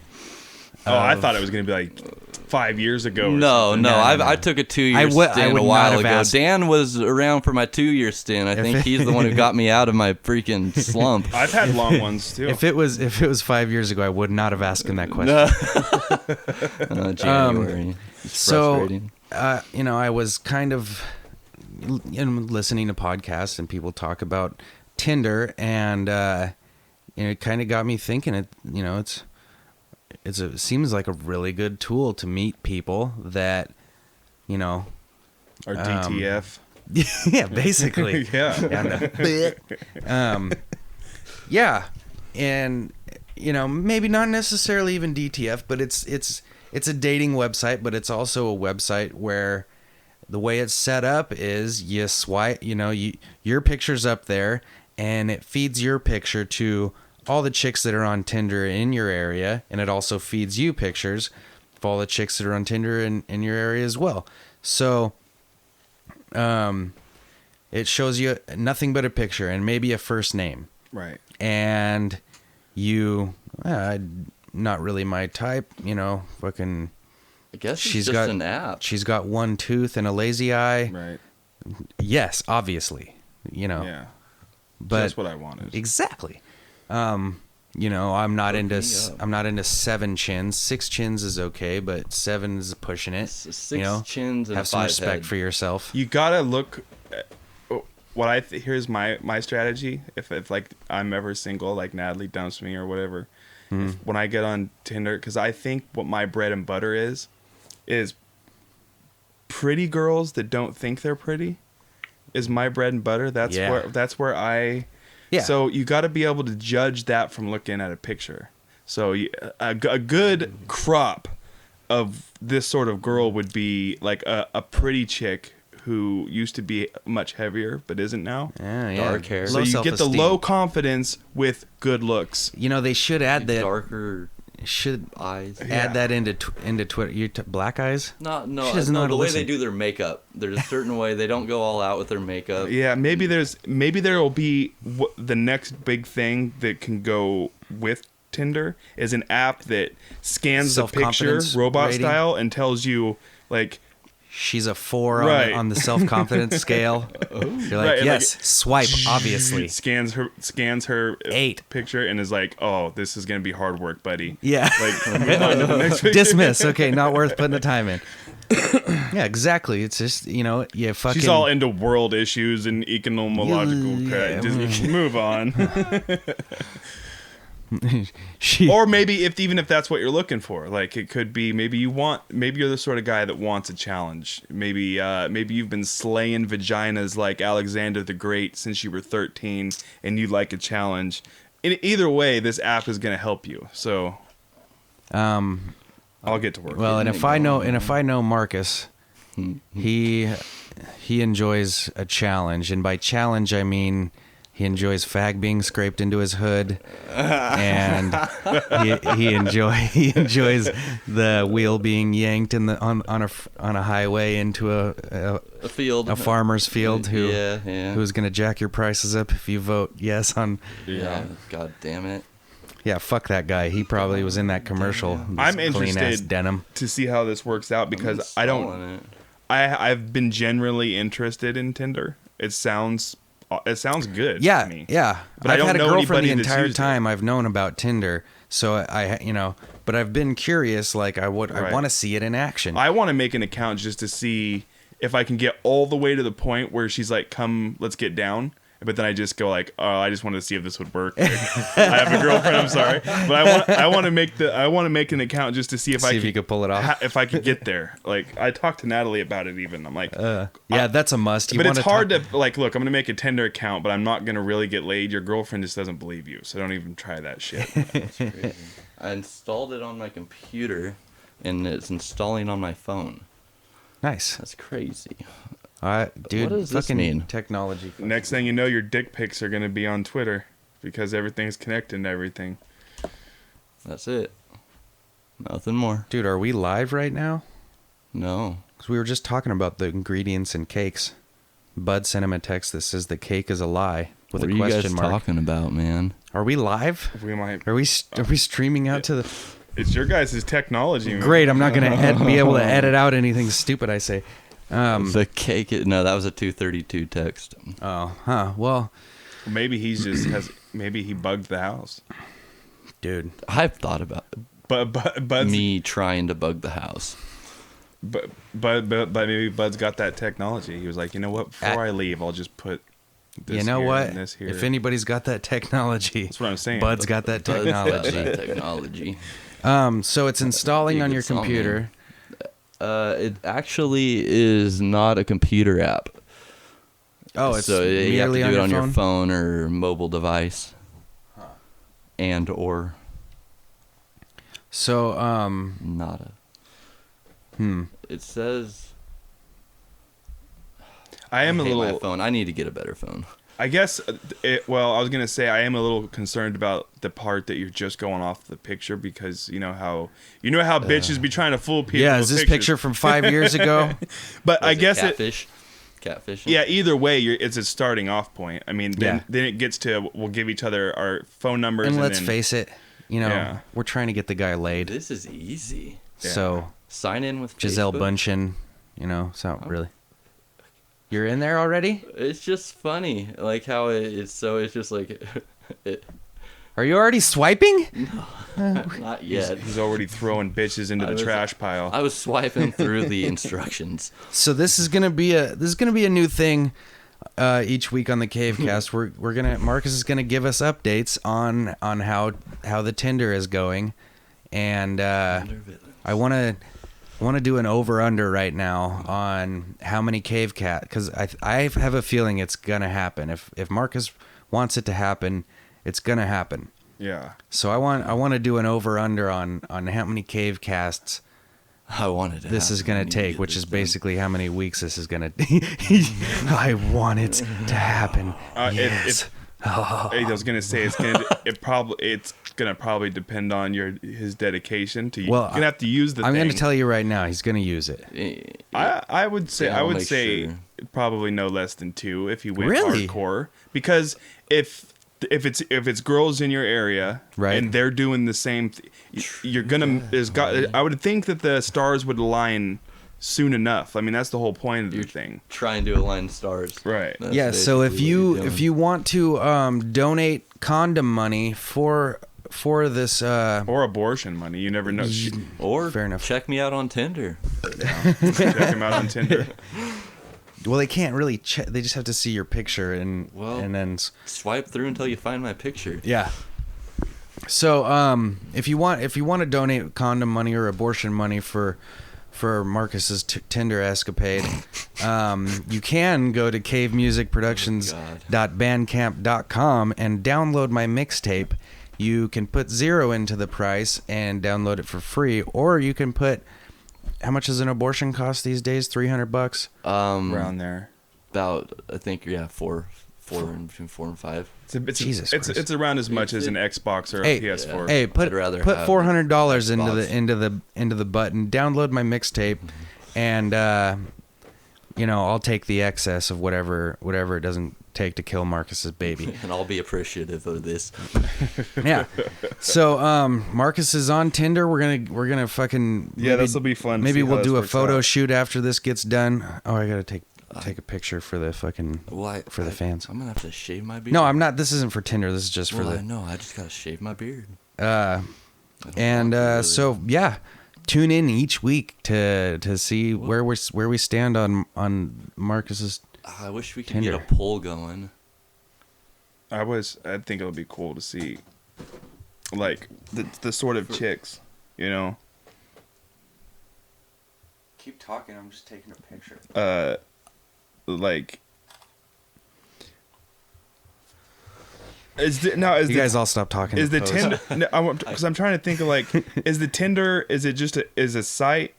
I thought it was going to be like 5 years ago. Or No, something. no. No. I took a 2-year I would stint a not while have ago. asked. Dan was around for my 2-year stint. I think he's the one who got me out of my freaking slump. I've had long ones too. If it was 5 years ago, I would not have asked him that question. January. It's So, frustrating. I was kind of listening to podcasts and people talk about Tinder, and it kind of got me thinking. It seems like a really good tool to meet people that, or DTF. yeah, basically, Yeah. yeah, and maybe not necessarily even DTF, but it's a dating website, but it's also a website where the way it's set up is you swipe, your picture's up there, and it feeds your picture to all the chicks that are on Tinder in your area, and it also feeds you pictures of all the chicks that are on Tinder in your area as well. So, it shows you nothing but a picture and maybe a first name. Right. And you, not really my type, fucking. I guess it's she's just got an app. She's got one tooth and a lazy eye. Right. Yes, obviously, Yeah. but That's what I wanted. exactly. I'm not into 7 chins. 6 chins is okay, but 7 is pushing it. 6 chins and have some 5 respect head. for yourself. You gotta look. What here's my strategy. If like I'm ever single, like Natalie dumps me or whatever, when I get on Tinder, because I think what my bread and butter is pretty girls that don't think they're pretty, is my bread and butter. That's where I. Yeah. So you got to be able to judge that from looking at a picture. So a good crop of this sort of girl would be like a pretty chick who used to be much heavier but isn't now. Yeah. Dark hair. So Low you get the self-esteem. low confidence with good looks. They should add that. Darker Should eyes. add that into Twitter. black eyes? No, She doesn't know how to the way listen. they do their makeup. There's a certain way they don't go all out with their makeup. Yeah, maybe there will be the next big thing that can go with Tinder is an app that scans the picture Self-confidence robot rating. style and tells you like She's a 4 Right. on the self-confidence scale. You're like, Right, and yes, swipe, obviously. scans her 8. picture and is like, oh, this is gonna be hard work, buddy. Yeah. Like move on to the next picture. Dismiss. Okay, not worth putting the time in. Yeah, exactly. It's just, you fucking... She's all into world issues and economological crap. Yeah. Just move on. she, Or maybe even if that's what you're looking for, like it could be maybe you're the sort of guy that wants a challenge. Maybe you've been slaying vaginas like Alexander the Great since you were 13, and you like a challenge. In either way, this app is going to help you. So, I'll get to work. well, and if I know Marcus, he enjoys a challenge, and by challenge I mean he enjoys fag being scraped into his hood, and he enjoys the wheel being yanked on a highway into a field, a farmer's field who's gonna jack your prices up if you vote yes on. Yeah, god damn it. Yeah, fuck that guy. He probably was in that commercial. I'm Clean ass interested denim. to see how this works out because Installing it. I've been generally interested in Tinder. It sounds good Yeah, to me. yeah. But I've I don't had a know girlfriend the anybody that's entire used it. time I've known about Tinder, so but I've been curious. Like I want to see it in action. I want to make an account just to see if I can get all the way to the point where she's like, "Come, let's get down." But then I just go like, "Oh, I just wanted to see if this would work." Like, I have a girlfriend. I'm sorry, but I want to make an account just to see if you could pull it off. if I could get there. Like I talked to Natalie about it. Even I'm like, yeah, that's a must. but it's hard to like. Look, I'm gonna make a Tinder account, but I'm not gonna really get laid. Your girlfriend just doesn't believe you, so don't even try that shit. That's crazy. I installed it on my computer, and it's installing on my phone. Nice. That's crazy. Dude, What does this fucking mean? technology. Next thing you know, your dick pics are gonna be on Twitter because everything's connected to everything. That's it. Nothing more. Dude, are we live right now? No. Because we were just talking about the ingredients in cakes. Bud sent him a text that says the cake is a lie with What a are you guys question mark. talking about, man? Are we live? We might. Are we streaming out to the? It's your guys' technology. Man. Great. I'm not gonna be able to edit out anything stupid I say. The cake. No, that was a 232 text. Oh, huh. Well, Maybe he's just has. Maybe he bugged the house. dude. I've thought about Bud's, me trying to bug the house. but maybe Bud's got that technology. He was like, you know what? Before I leave, I'll just put. This You know here what? and this here. If anybody's got that technology, That's what I'm saying. Bud's got that Bud's got technology. that technology. So it's installing Big on your it's on computer. It actually is not a computer app. Oh, it's so you have to merely do it on your your phone or mobile device. And or So, not a. It says. I am I a hate little. my phone. I need to get a better phone. I guess. Well, I was gonna say I am a little concerned about the part that you're just going off the picture because you know how bitches be trying to fool people. yeah, with is this pictures. picture from 5 years ago? But I Was it guess catfish. Catfishing. Yeah, either way, it's a starting off point. I mean, then it gets to we'll give each other our phone numbers. And let's then, face it, we're trying to get the guy laid. This is easy. So Sign in with Giselle Facebook. Bundchen, it's not really. You're in there already? It's just funny, like how it's so. It's just like, Are you already swiping? not yet. He's already throwing bitches into the trash pile. I was swiping through the instructions. So this is gonna be a new thing each week on the CaveCast. Marcus is gonna give us updates on how the Tinder is going, and I wanna do an over under right now on how many CaveCast, because I have a feeling it's gonna happen. If Marcus wants it to happen, it's gonna happen. Yeah. So I want to do an over under on how many CaveCasts I wanted it. this is gonna take, which is basically how many weeks this is gonna. I want it to happen. Yes. I was gonna say it's gonna probably depend on his dedication to. Well, you're gonna have to use the. I'm thing. gonna tell you right now, he's gonna use it. I would say Yeah, I'll make sure. probably no less than 2 if he went Really? hardcore, because if it's girls in your area, Right. and they're doing the same, you're gonna. I would think that the stars would align soon enough. I mean, that's the whole point of the thing. Trying to align stars. Right. That's Yeah. So if basically what you're you doing. want to donate condom money for this Or abortion money. You never know. or fair enough. check me out on Tinder. Check him out on Tinder. well, they can't really check. They just have to see your picture and then Swipe through until you find my picture. yeah. So if you want to donate condom money or abortion money for Marcus's Tinder escapade, you can go to cavemusicproductions.bandcamp.com and download my mixtape. You can put 0 into the price and download it for free, or you can put, how much does an abortion cost these days? $300? Around there. About, I think, between 4 and 5. Jesus Christ. It's around as much as an Xbox or a Hey, PS4. Hey, put I'd rather put have $400 Xbox. into the button. Download my mixtape, and I'll take the excess of whatever it doesn't take to kill Marcus's baby. And I'll be appreciative of this. Yeah. So Marcus is on Tinder. We're gonna fucking This will be fun. to Maybe see how we'll this do a works photo out. shoot after this gets done. Oh, I gotta take a picture for the fucking for the fans. I'm gonna have to shave my beard. No, I'm not. This isn't for Tinder. This is just for Well, the. I know. I just gotta shave my beard. So yeah, tune in each week to see where we stand on Marcus's. I wish we could Tinder. get a poll going. I think it'll be cool to see, like the sort of chicks, Keep talking. I'm just taking a picture. Like. You guys all stop talking. Is the Pose. Tinder? Because I'm trying to think of is the Tinder? Is it just a site?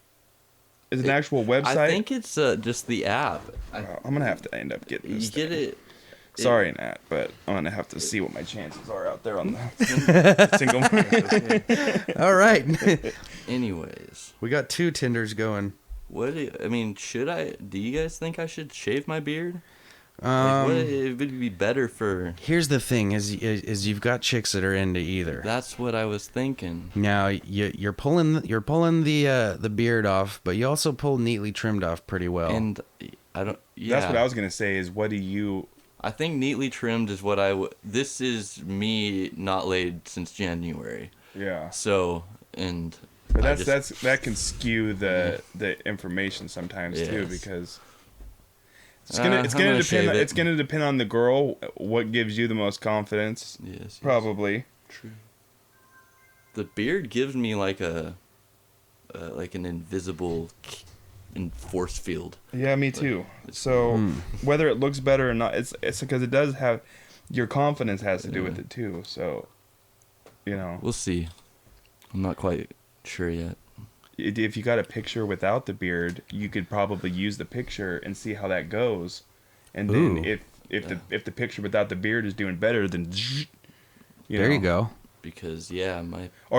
Is it an actual website? I think it's just the app. I'm gonna have to end up getting You this. get thing. it. Sorry, Nat, but I'm gonna have to see what my chances are out there on the single market. All right. Anyways, We got 2 Tinders going. should I? Do you guys think I should shave my beard? It would be better for. Here's the thing: is you've got chicks that are into either. That's what I was thinking. Now you're pulling the beard off, but you also pull neatly trimmed off pretty well. And I don't. Yeah. That's what I was gonna say. Is what do you? I think neatly trimmed is what I would. This is me not laid since January. Yeah. So and. But that can skew the information sometimes too, Yes. because it's I'm gonna gonna shave depend. it. It's gonna depend on the girl. What gives you the most confidence? Yes. Probably. True. The beard gives me like an invisible force field. Yeah, me too. So whether it looks better or not, it's because it does have your confidence has to do with it too. So, We'll see. I'm not quite sure yet. if you got a picture without the beard, you could probably use the picture and see how that goes. And then Ooh. if the picture without the beard is doing better, then There you go. Because Or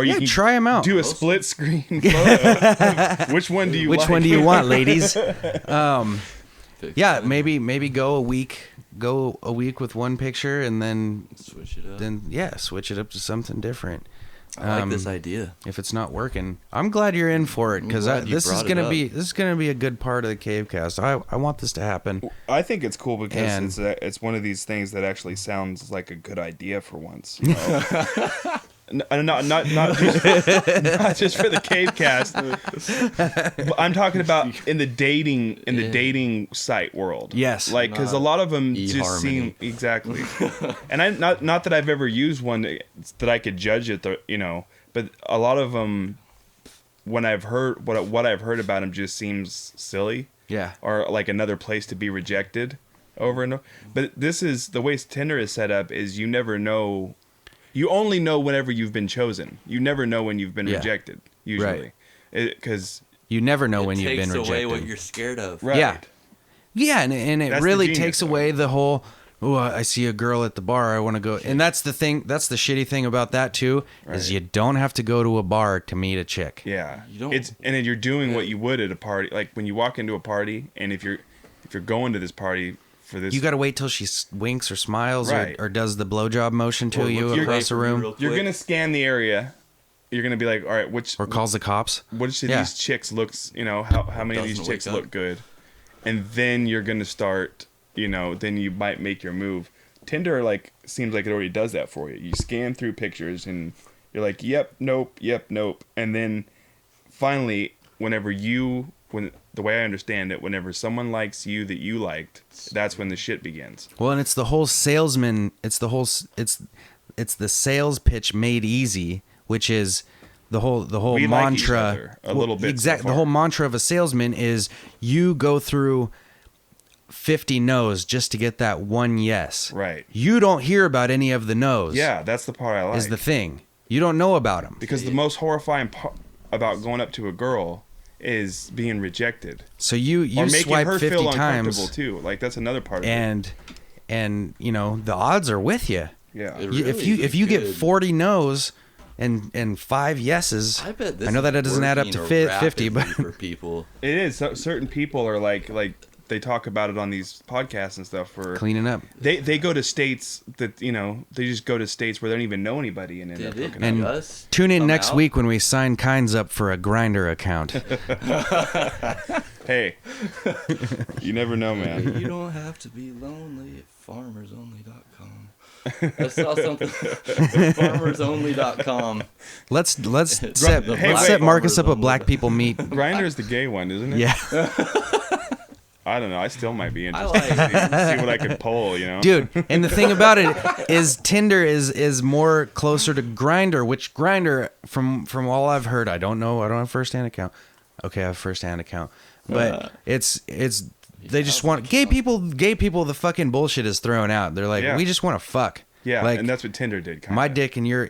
you Yeah, can try 'em out. Do a split screen photo. Which one do you Which like? one do you want, ladies? fix Yeah, it, maybe go a week with one picture and then switch it up. switch it up to something different. I like this idea. If it's not working, I'm glad you're in for it, because this is gonna be a good part of the CaveCast. I want this to happen. I think it's cool because it's one of these things that actually sounds like a good idea for once. You know? not just for the CaveCast. But I'm talking about in the dating site world. Yes, like because a lot of them just seem exactly. And not that I've ever used one that I could judge it. But a lot of them, when I've heard what I've heard about them, just seems silly. Yeah, or like another place to be rejected over and over. But this is the way Tinder is set up. Is you never know. You only know whenever you've been chosen. You never know when you've been rejected, usually. Because you never know when you've been rejected. It takes away what you're scared of. Right. Yeah. Yeah, and it really takes away the whole, I see a girl at the bar, I want to go. And that's the thing, that's the shitty thing about that, too, is you don't have to go to a bar to meet a chick. Yeah. And then you're doing what you would at a party. Like, when you walk into a party, and if you're going to this party... You got to wait till she winks or smiles or does the blowjob motion to you across the room. You're going to scan the area. You're going to be like, all right, or calls the cops. Which of these chicks looks, how many of these chicks look good? And then you're going to start, then you might make your move. Tinder, seems like it already does that for you. You scan through pictures and you're like, yep, nope. And then finally, the way I understand it, whenever someone likes you that you liked, that's when the shit begins. Well, and it's the whole salesman. It's the sales pitch made easy, which is the whole we mantra. Like each other a little bit. Exactly. So the whole mantra of a salesman is you go through 50 no's just to get that one yes. Right. You don't hear about any of the no's. Yeah, that's the part I like. Is the thing. You don't know about them. Because the most horrifying part about going up to a girl is being rejected. So you swipe 50 feel times uncomfortable too. Like that's another part of it. And the odds are with you. Yeah. If you get 40 no's and 5 yeses, I bet this know that it doesn't add up to 50, but for people it is. Certain people are like they talk about it on these podcasts and stuff for cleaning up. They go to states that they just go to states where they don't even know anybody and end up hooking up. Tune in next week when we sign Kines up for a Grindr account. Hey, you never know, man. You don't have to be lonely at farmersonly.com. I saw something. Farmersonly.com. Let's set Marcus up a black people meet. Grindr is the gay one, isn't it? Yeah. I don't know. I still might be interested to see what I could pull, Dude, and the thing about it is Tinder is more closer to Grindr, which Grindr, from all I've heard, I don't know. I don't have a first-hand account. Okay, I have a first-hand account. But it's they just want gay people, the fucking bullshit is thrown out. They're like, we just want to fuck. Yeah, and that's what Tinder did, kind of. My dick and your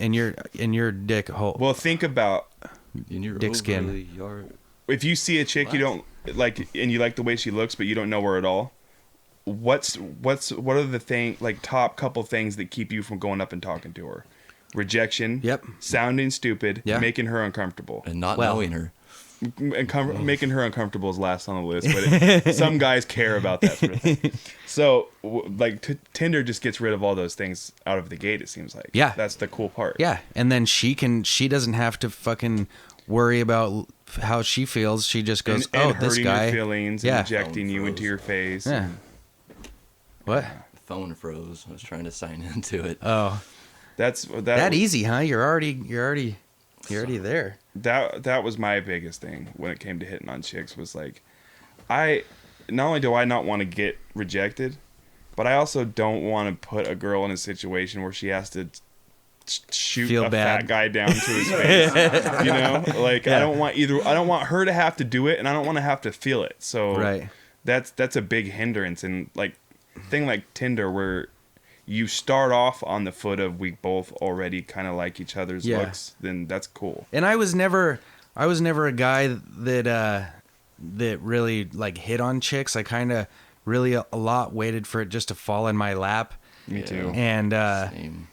and your dick hole. Well, think about in your dick skin. If you see a chick you don't like and you like the way she looks, but you don't know her at all, what are the top couple things that keep you from going up and talking to her? Rejection. Yep. Sounding stupid. Yep. Making her uncomfortable. And not knowing her. Making her uncomfortable is last on the list, but some guys care about that sort of thing. So, Tinder just gets rid of all those things out of the gate. It seems like. Yeah, that's the cool part. Yeah, and then she doesn't have to fucking worry about how she feels. She just goes, and this guy, your feelings, and injecting you into your face. Yeah. What? Phone froze. I was trying to sign into it. Oh, that easy, huh? You're already there. That was my biggest thing when it came to hitting on chicks was like, not only do I not want to get rejected, but I also don't want to put a girl in a situation where she has to shoot fat guy down to his face. I don't want her to have to do it, and I don't want to have to feel it. So that's a big hindrance. And thing like Tinder where you start off on the foot of we both already kind of like each other's looks, then that's cool. And I was never a guy that really hit on chicks. I kind of really a lot waited for it just to fall in my lap. Me too. And Same.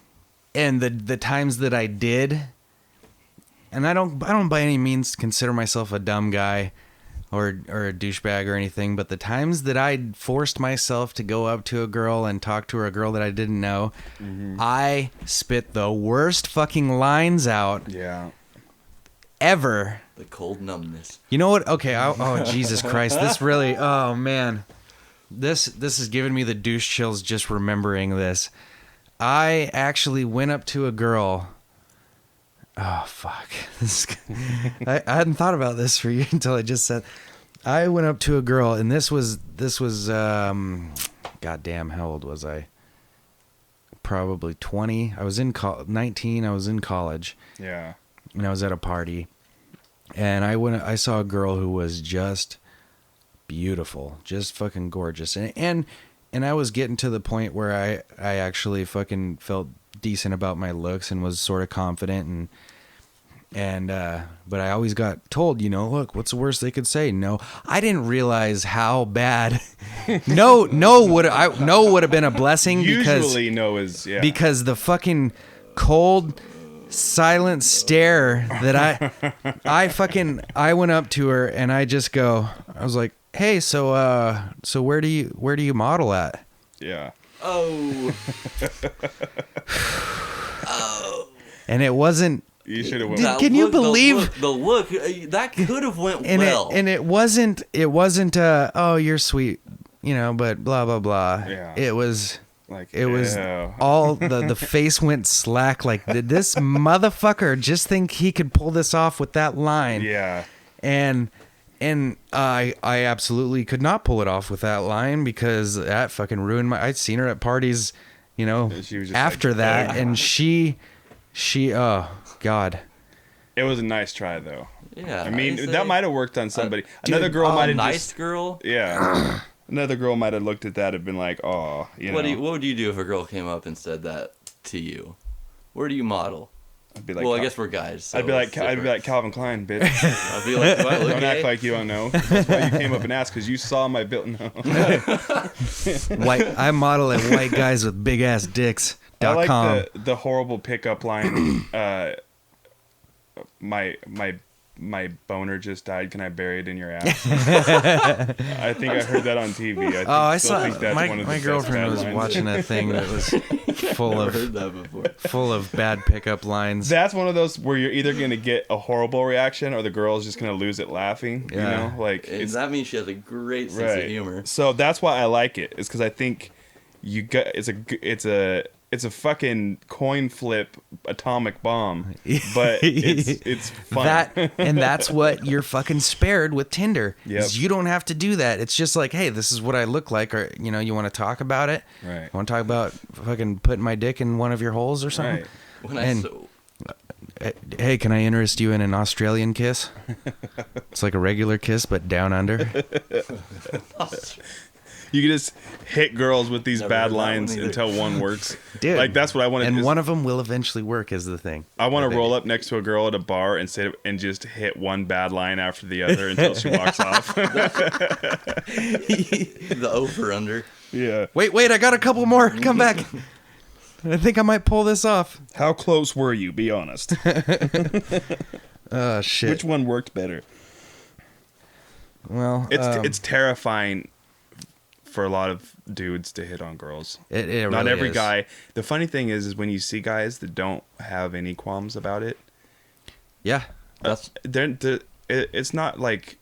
And the times that I did, and I don't by any means consider myself a dumb guy or a douchebag or anything, but the times that I forced myself to go up to a girl and talk to her, a girl that I didn't know, I spit the worst fucking lines out ever. The cold numbness. You know what? Okay. Oh, Jesus Christ. This really, oh man. This is giving me the douche chills just remembering this. I actually went up to a girl. Oh, fuck. I hadn't thought about this for you until I just said. I went up to a girl, and this was goddamn, how old was I? Probably 20. I was in 19. I was in college. Yeah. And I was at a party. And I saw a girl who was just beautiful, just fucking gorgeous. And I was getting to the point where I actually fucking felt decent about my looks and was sort of confident but I always got told, look, what's the worst they could say? No. I didn't realize how bad no would have been a blessing. Usually no is, yeah. Because the fucking cold silent stare that I went up to her and I was like, hey, so where do you model at? Yeah. Oh. And it wasn't. You should have went. Can you believe the look that could have went well? It wasn't. Oh, you're sweet, but blah blah blah. Yeah. It was. Like, it was all the face went slack. Like, did this motherfucker just think he could pull this off with that line? Yeah. And I absolutely could not pull it off with that line because that fucking ruined I'd seen her at parties, after like, that, and she, oh God. It was a nice try though. Yeah. I mean, that might have worked on somebody. Another Dude, girl might have nice girl. Yeah. Another girl might have looked at that and been like, "Oh, What would you do if a girl came up and said that to you? Where do you model?" I'd be like, well, I guess we're guys. So I'd be like Calvin Klein, bitch. I'd be like, don't act like you don't know. That's why you came up and asked because you saw my built. No. I model at white guys with big ass dicks. I like the horrible pickup line. My boner just died. Can I bury it in your ass? I think I heard that on TV. I saw my girlfriend was watching a thing that was full of bad pickup lines. That's one of those where you're either gonna get a horrible reaction or the girl's just gonna lose it laughing. Yeah. And that means she has a great sense of humor. So that's why I like it. Is because I think it's a fucking coin flip atomic bomb, but it's fun. That's what you're fucking spared with Tinder. Yep. Is you don't have to do that. It's just like, hey, this is what I look like, or you want to talk about it? Right. You want to talk about fucking putting my dick in one of your holes or something? Right. Hey, can I interest you in an Australian kiss? It's like a regular kiss, but down under. You can just hit girls with these bad lines until one works. Dude, like that's what I want to do. And one of them will eventually work is the thing. I want to roll up next to a girl at a bar and just hit one bad line after the other until she walks off. The over under. Yeah. Wait, I got a couple more. Come back. I think I might pull this off. How close were you? Be honest. Oh shit. Which one worked better? Well, it's terrifying for a lot of dudes to hit on girls. It really Not every is. guy. The funny thing is when you see guys that don't have any qualms about it. Yeah. It's not like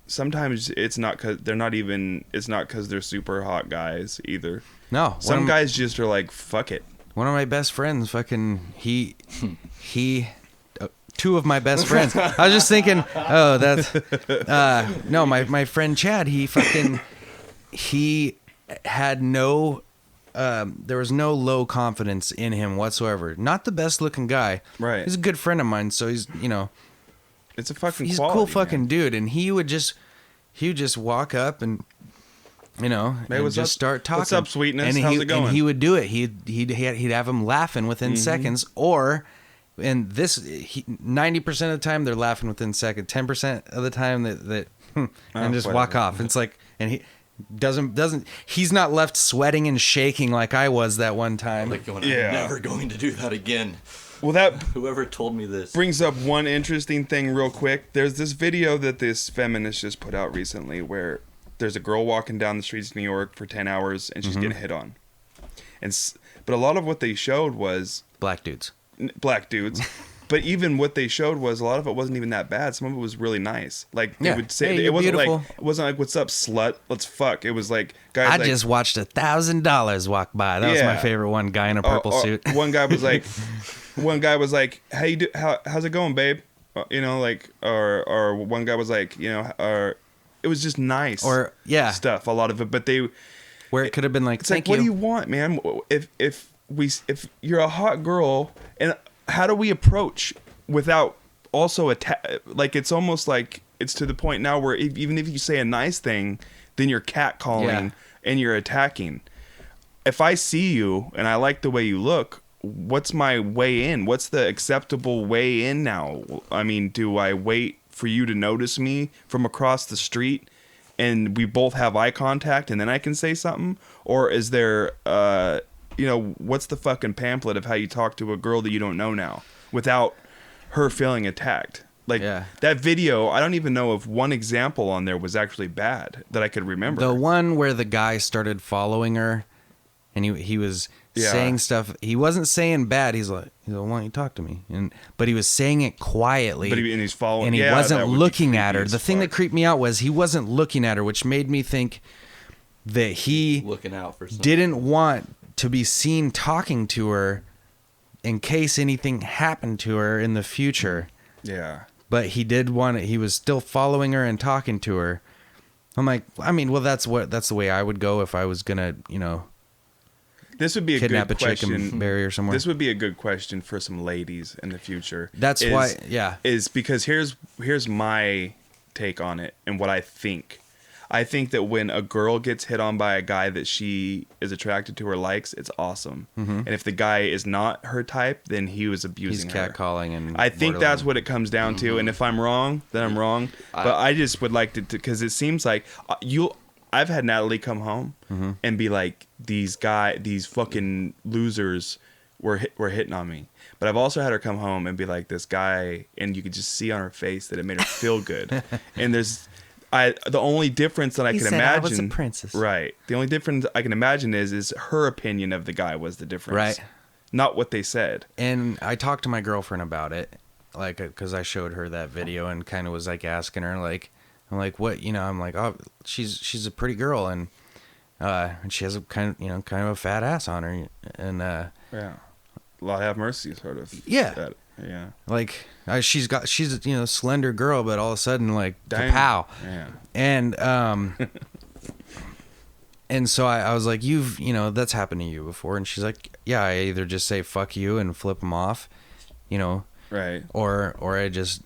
sometimes it's not because they're not even. It's not because they're super hot guys either. No. Some guys just are like, fuck it. One of my best friends, fucking he. Two of my best friends. I was just thinking, oh, that's no, my friend Chad. He had no. There was no low confidence in him whatsoever. Not the best looking guy. Right. He's a good friend of mine, so he's It's a fucking. He's quality, a cool fucking man. dude, and he would just walk up and. Hey, and what's just up? start talking. What's up, sweetness? And How's it going? And he would do it. He'd have him laughing within seconds, and 90% of the time they're laughing within seconds. 10% of the time that and just walk off. It's like, and he doesn't. He's not left sweating and shaking like I was that one time. I'm never going to do that again. Well, that Whoever told me this. brings up one interesting thing real quick. There's this video that this feminist just put out recently where there's a girl walking down the streets of New York for 10 hours and she's getting hit on. But a lot of what they showed was Black dudes. Black dudes. But even what they showed was a lot of it wasn't even that bad. Some of it was really nice. Like they would say, hey, it wasn't beautiful. like "What's up, slut? Let's fuck." It was like guys. I like, just watched $1,000 walk by. That was my favorite one. Guy in a purple suit. One guy was like, "How you do? How's it going, babe?" You know, like, or one guy was like, you know, or it was just nice or stuff. A lot of it, but where it could have been like, it's thank like, you. what do you want, man? If you're a hot girl, and how do we approach without also like it's almost like it's to the point now where even if you say a nice thing, then you're catcalling and you're attacking. If I see you and I like the way you look, what's my way in? What's the acceptable way in now? I mean, do I wait for you to notice me from across the street and we both have eye contact and then I can say something? Or is there, what's the fucking pamphlet of how you talk to a girl that you don't know now without her feeling attacked? Like that video, I don't even know if one example on there was actually bad that I could remember. The one where the guy started following her and he was saying stuff. He wasn't saying bad. He's like, why don't you talk to me? But he was saying it quietly. And he's following. And he wasn't looking at her. The thing that creeped me out was he wasn't looking at her, which made me think that he looking out for something. Didn't want to be seen talking to her in case anything happened to her in the future. Yeah. But he did want it. He was still following her and talking to her. I'm like, I mean, well, that's the way I would go if I was gonna, this would be a kidnap good a chick question. and bury her somewhere. This would be a good question for some ladies in the future. That's why, is because here's my take on it and what I think. I think that when a girl gets hit on by a guy that she is attracted to or likes, it's awesome. And if the guy is not her type, then he was abusing her. He's catcalling and I think that's what it comes down to. And if I'm wrong, then I'm wrong. But I just would like to, because it seems like I've had Natalie come home and be like, these fucking losers were hitting on me. But I've also had her come home and be like, this guy, and you could just see on her face that it made her feel good. And the only difference that I can imagine, I was a princess. Right? The only difference I can imagine is her opinion of the guy was the difference, right? Not what they said. And I talked to my girlfriend about it, like, because I showed her that video and kind of was like asking her, like, I'm like, what, I'm like, oh, she's a pretty girl and she has a kind of a fat ass on her, and Allah have mercy, sort of. Yeah. Yeah. Like she's a slender girl, but all of a sudden like pow. Yeah. And and so I was like, that's happened to you before, and she's like, yeah, I either just say fuck you and flip them off, right, or I just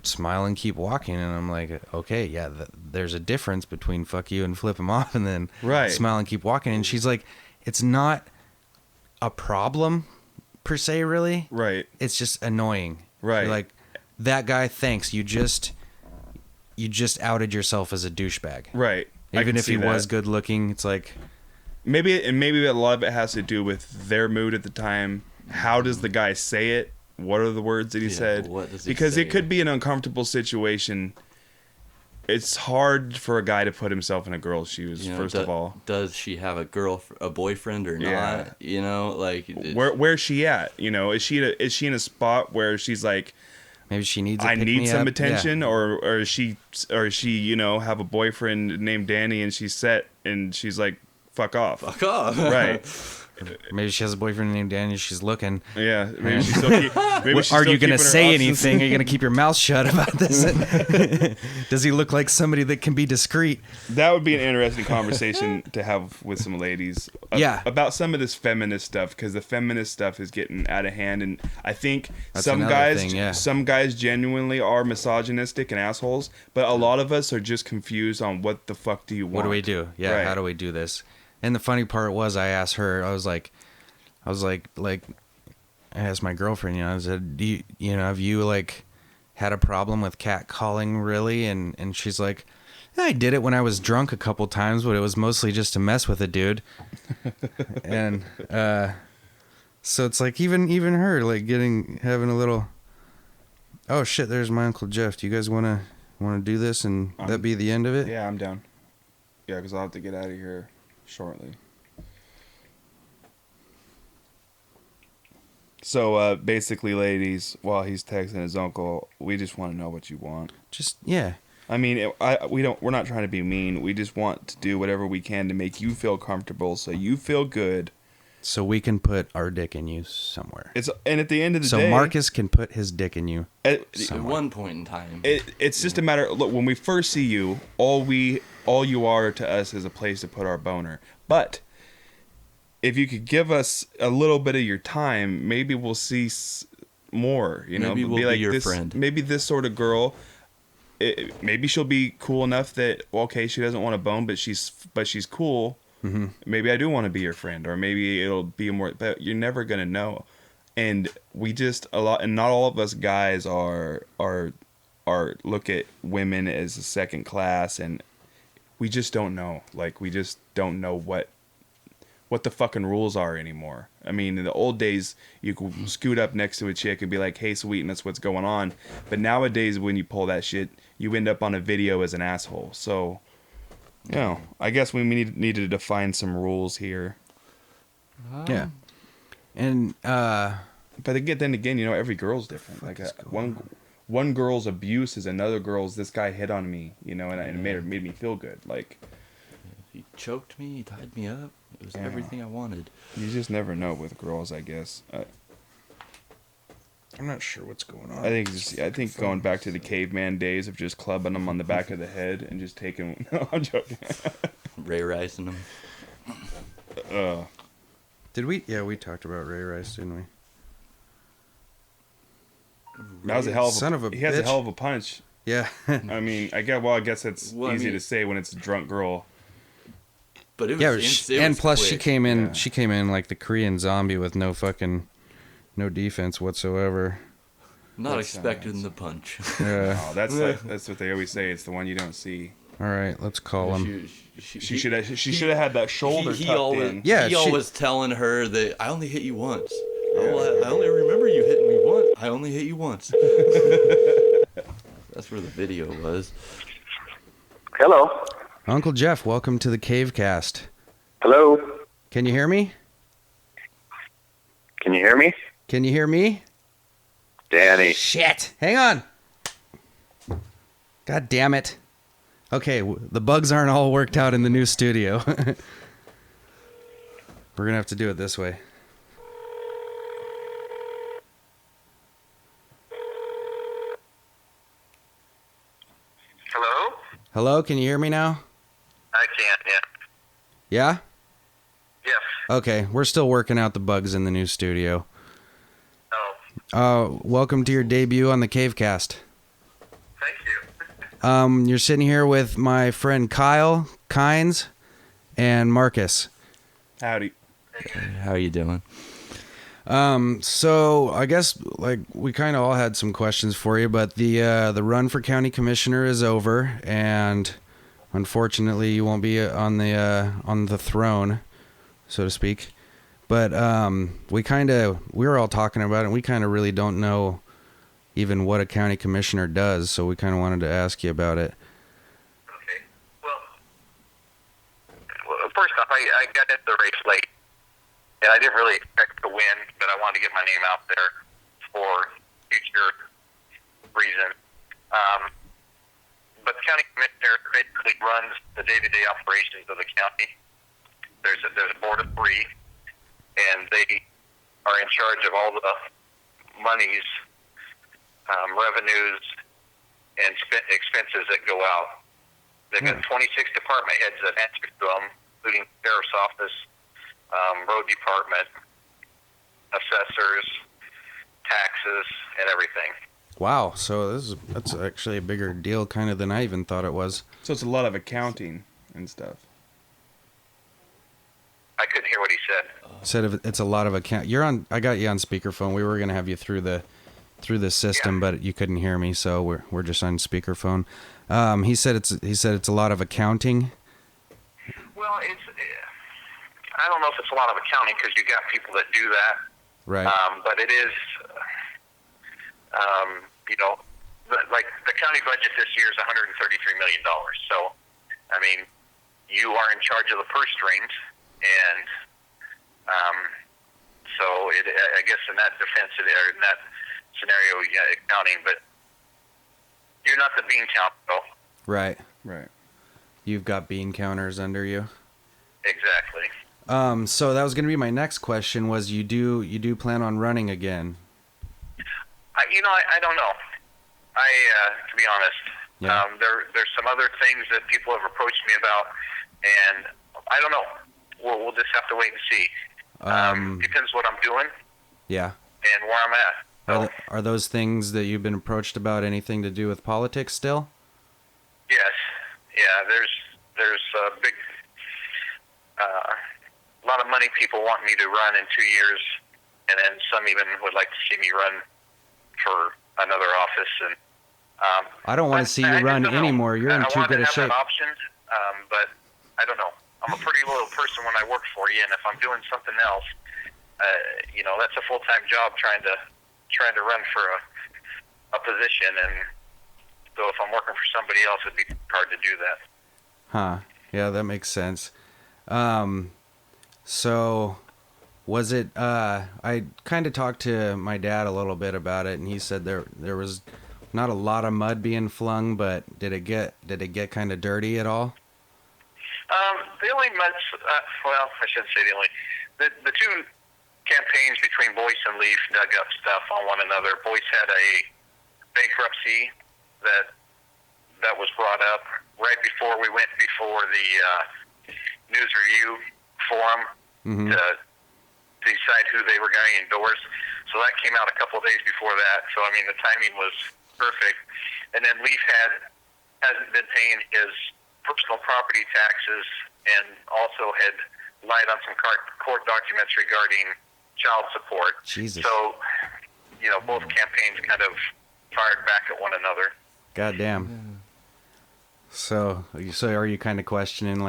smile and keep walking, and I'm like, okay, yeah, there's a difference between fuck you and flip them off, and then smile and keep walking, and she's like, it's not a problem per se, really. Right. It's just annoying. Right. You're like, that guy, thanks. You just outed yourself as a douchebag. Right. Even if he was good looking, it's like maybe a lot of it has to do with their mood at the time. How does the guy say it? What are the words that he said? What does he because say? It could be an uncomfortable situation. It's hard for a guy to put himself in a girl's shoes. First of all, does she have a boyfriend or not? Like where's she at? Is she in a spot where she's like, maybe she needs. I need some attention, or is she have a boyfriend named Danny and she's set and she's like, fuck off, right? Maybe she has a boyfriend named Daniel. She's looking. Yeah. Maybe she's still are you going to say anything? Are you going to keep your mouth shut about this? Does he look like somebody that can be discreet? That would be an interesting conversation to have with some ladies. About some of this feminist stuff, because the feminist stuff is getting out of hand, and I think some guys genuinely are misogynistic and assholes, but a lot of us are just confused on what the fuck do you want? What do we do? Yeah. Right. How do we do this? And the funny part was, I asked her. I was like, I asked my girlfriend. I said, do you, have you like had a problem with catcalling really? And she's like, I did it when I was drunk a couple times, but it was mostly just to mess with a dude. And So it's like even her like having a little. Oh shit! There's my Uncle Jeff. Do you guys want to do this and that be the end of it? Yeah, I'm down. Yeah, because I'll have to get out of here shortly. So basically, ladies, while he's texting his uncle, we just want to know what you want. Just yeah. I mean, we're not trying to be mean. We just want to do whatever we can to make you feel comfortable, so you feel good. So we can put our dick in you somewhere. And at the end of the day, so Marcus can put his dick in you. At one point in time, it's just a matter. Look, when we first see you, all you are to us is a place to put our boner. But if you could give us a little bit of your time, maybe we'll see more. You know, maybe we'll be your friend. Maybe this sort of girl. Maybe she'll be cool enough that she doesn't want a bone, but she's cool. Mm-hmm. Maybe I do want to be your friend, or maybe it'll be more. But you're never gonna know. And we just and not all of us guys are look at women as a second class, and we just don't know. Like we just don't know what the fucking rules are anymore. I mean, in the old days, you could scoot up next to a chick and be like, "Hey, sweetness, what's going on?" But nowadays, when you pull that shit, you end up on a video as an asshole. So, you know, I guess we need to define some rules here. Yeah, and but then again, you know, every girl's different. Like one girl's abuse is another girl's. This guy hit on me, you know, and it made me feel good. Like he choked me, he tied me up. It was everything I wanted. You just never know with girls, I guess. I'm not sure what's going on. I think going back to the caveman days of just clubbing them on the back of the head and just taking. No, I'm joking. Ray Ricing them. Did we? Yeah, we talked about Ray Rice, didn't we? That was a hell of a son of a bitch. He has a hell of a punch. Yeah. I mean, I guess it's easy to say when it's a drunk girl. But it was and plus quick. she came in. Yeah. She came in like the Korean zombie with no defense whatsoever. Not expecting the punch. Yeah. Oh, that's what they always say. It's the one you don't see. All right, let's call him. She should have had that shoulder tucked in. Yeah, he always telling her that I only hit you once. Yeah. Oh, I only remember you hitting me once. I only hit you once. That's where the video was. Hello. Uncle Jeff, welcome to the CaveCast. Hello. Can you hear me? Can you hear me? Can you hear me? Danny. Shit. Hang on. God damn it. Okay, the bugs aren't all worked out in the new studio. We're going to have to do it this way. Hello? Hello, can you hear me now? I can, yeah. Yeah? Yes. Okay, we're still working out the bugs in the new studio. Oh. Welcome to your debut on the CaveCast. Thank you. You're sitting here with my friend Kyle, Kines, and Marcus. Howdy. How are you doing? So I guess like we kind of all had some questions for you, but the run for county commissioner is over, and unfortunately you won't be on the throne, so to speak. But we were all talking about it, and we kind of really don't know even what a county commissioner does, so we kind of wanted to ask you about it. Okay. Well first off, I got into the race late, and I didn't really expect to win, but I wanted to get my name out there for future reason. But the county commissioner basically runs the day-to-day operations of the county. There's a board of 3, and they are in charge of all the monies, revenues, and expenses that go out. They've got 26 department heads that answer to them, including sheriff's office, road department, assessors, taxes, and everything. Wow, so that's actually a bigger deal kind of than I even thought it was. So it's a lot of accounting and stuff. I couldn't hear what he said. Said it's a lot of account. I got you on speakerphone. We were gonna have you through the system, but you couldn't hear me, so we're just on speakerphone. He said it's a lot of accounting. Well, I don't know if it's a lot of accounting because you got people that do that, Right. But it is, like the county budget this year is $133 million. So, I mean, you are in charge of the purse strings, and so I guess in that defense, or in that scenario, yeah, accounting, but you're not the bean count, though. Right. Right. You've got bean counters under you. Exactly. So that was going to be my next question. Was you do plan on running again? I don't know. To be honest, Yeah. there's some other things that people have approached me about, and I don't know. We'll just have to wait and see. Depends what I'm doing. Yeah. And where I'm at. So, Are those things that you've been approached about anything to do with politics still? yes, yeah. There's a big, a lot of money people want me to run in 2 years, and then some even would like to see me run for another office. And I don't want to see you run anymore. You're in too good a shape. I wanted to have that option, but I don't know. I'm a pretty loyal person when I work for you, and if I'm doing something else, that's a full-time job trying to run for a position, and so if I'm working for somebody else, it'd be hard to do that. Huh. Yeah, that makes sense. So was it, I kind of talked to my dad a little bit about it, and he said there was not a lot of mud being flung, but did it get kind of dirty at all? The only months, I shouldn't say the only. The two campaigns between Boyce and Leaf dug up stuff on one another. Boyce had a bankruptcy that was brought up right before we went before the News Review Forum to decide who they were going to endorse. So that came out a couple of days before that. So, I mean, the timing was perfect. And then Leaf hasn't been paying his personal property taxes, and also had lied on some court documents regarding child support. Jesus. So, both campaigns kind of fired back at one another. God damn. So are you kind of questioning,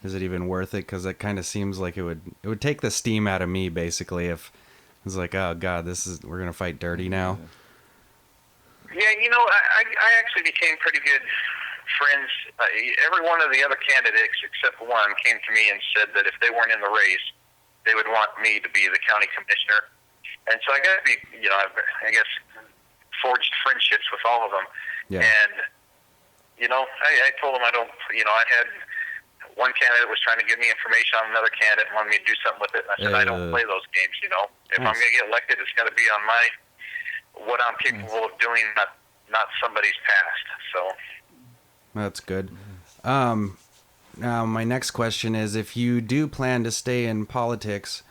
is it even worth it? Because it kind of seems like it would take the steam out of me, basically, if it's like, oh God, we're gonna fight dirty now. Yeah, I actually became pretty good friends. Every one of the other candidates except one came to me and said that if they weren't in the race, they would want me to be the county commissioner. And so I got to be, I guess, forged friendships with all of them. Yeah. And, I told them I don't, I had one candidate was trying to give me information on another candidate and wanted me to do something with it. And I said, I don't play those games, If I'm going to get elected, it's got to be on what I'm capable of doing, not somebody's past. So. That's good. Now, my next question is, if you do plan to stay in politics,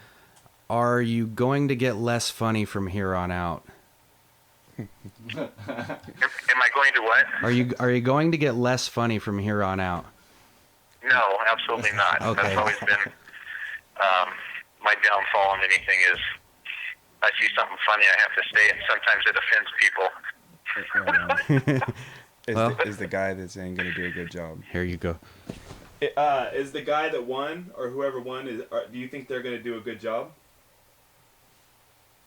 are you going to get less funny from here on out? Am I going to what? Are you going to get less funny from here on out? No, absolutely not. Okay. That's always been my downfall on anything is I see something funny, I have to stay, and sometimes it offends people. Is the guy that's saying going to do a good job? Here you go. Is the guy that won, or whoever won, do you think they're going to do a good job?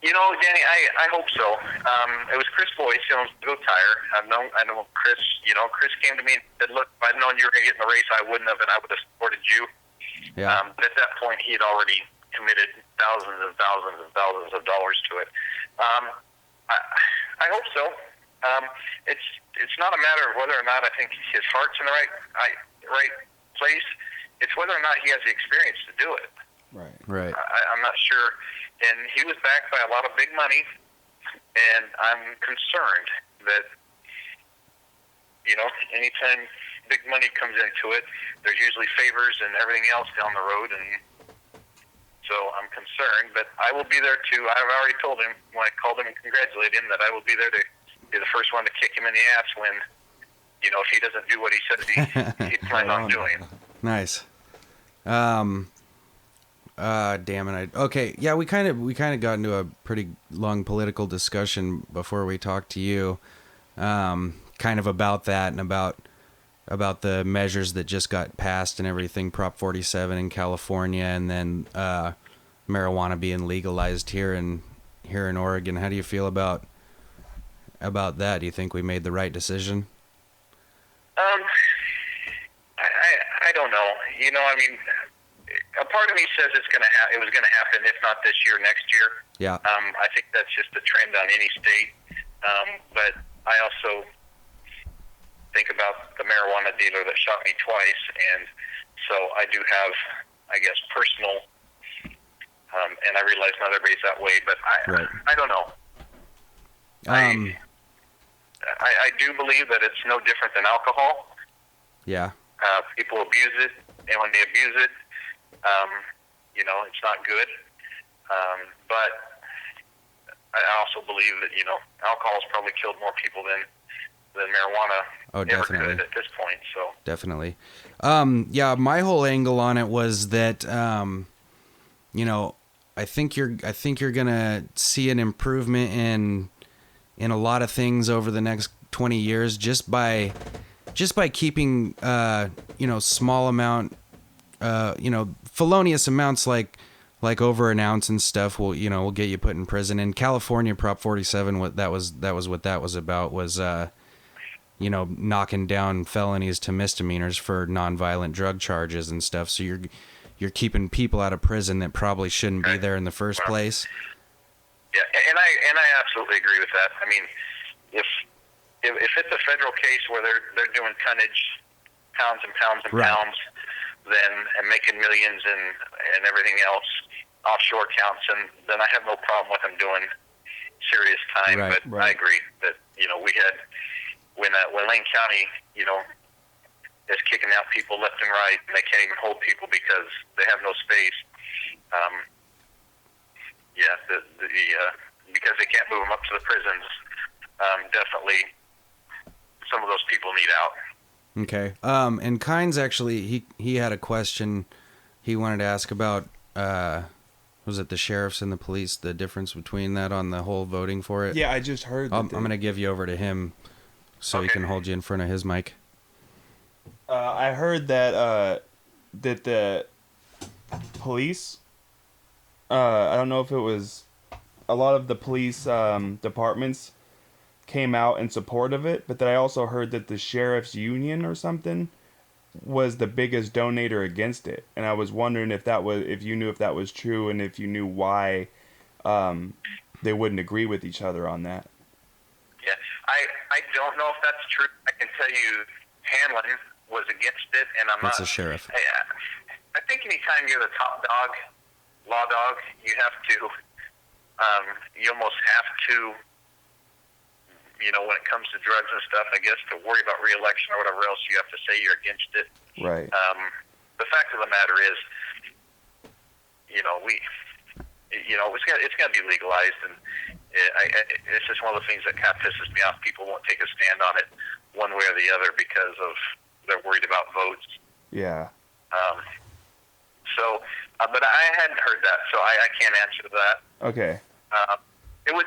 Danny, I hope so. It was Chris Boyce, Go Tire. I know Chris. Chris came to me and said, "Look, if I'd known you were going to get in the race, I wouldn't have, and I would have supported you." Yeah. But at that point, he had already committed thousands and thousands and thousands of dollars to it. I hope so. It's not a matter of whether or not I think his heart's in the right place. It's whether or not he has the experience to do it. Right. I'm not sure. And he was backed by a lot of big money, and I'm concerned that, anytime big money comes into it, there's usually favors and everything else down the road, and so I'm concerned. But I will be there too. I've already told him when I called him and congratulated him that I will be there to be the first one to kick him in the ass when, if he doesn't do what he says he planned on doing. Nice. Damn it. Okay. Yeah, we kind of got into a pretty long political discussion before we talked to you, kind of about that and about the measures that just got passed and everything, Prop 47 in California, and then marijuana being legalized here in Oregon. How do you feel about that? Do you think we made the right decision? I don't know. You know, I mean, a part of me says it was gonna happen, if not this year, next year. Yeah. I think that's just a trend on any state. But I also think about the marijuana dealer that shot me twice, and so I do have, I guess, personal. And I realize not everybody's that way, but I don't know. I do believe that it's no different than alcohol. Yeah. People abuse it, and when they abuse it, you know, it's not good. But I also believe that, you know, alcohol's probably killed more people than marijuana ever could at this point. So definitely. Yeah, my whole angle on it was that, you know, I think you're gonna see an improvement in a lot of things over the next 20 years just by keeping you know, small amount, you know, felonious amounts like over an ounce and stuff will get you put in prison. In California, Prop 47, what that was about was you know, knocking down felonies to misdemeanors for nonviolent drug charges and stuff. So you're keeping people out of prison that probably shouldn't be there in the first place. Yeah, and I absolutely agree with that. I mean, if it's a federal case where they're doing tonnage, pounds and pounds and pounds, and making millions and everything else, offshore counts, and then I have no problem with them doing serious time. But I agree that, you know, we had when Lane County, you know, is kicking out people left and right, and they can't even hold people because they have no space. Because they can't move them up to the prisons, definitely some of those people need out. Okay. And Kines actually, he had a question he wanted to ask about, was it the sheriffs and the police, the difference between that on the whole voting for it? Yeah, I just heard that. I'm going to give you over to him so he can hold you in front of his mic. I heard that that the police, I don't know if it was a lot of the police departments came out in support of it, but then I also heard that the sheriff's union or something was the biggest donator against it, and I was wondering if you knew if that was true, and if you knew why they wouldn't agree with each other on that. Yeah, I don't know if that's true. I can tell you, Hanlon was against it, and I'm That's not. a sheriff. I think anytime you're the top dog, law dog, you have to. You almost have to, you know, when it comes to drugs and stuff, I guess, to worry about re-election or whatever else, you have to say you're against it. Right. The fact of the matter is, you know, it's got to be legalized, and it's just one of the things that kind of pisses me off. People won't take a stand on it one way or the other because they're worried about votes. Yeah. But I hadn't heard that, so I can't answer that. Okay. It would,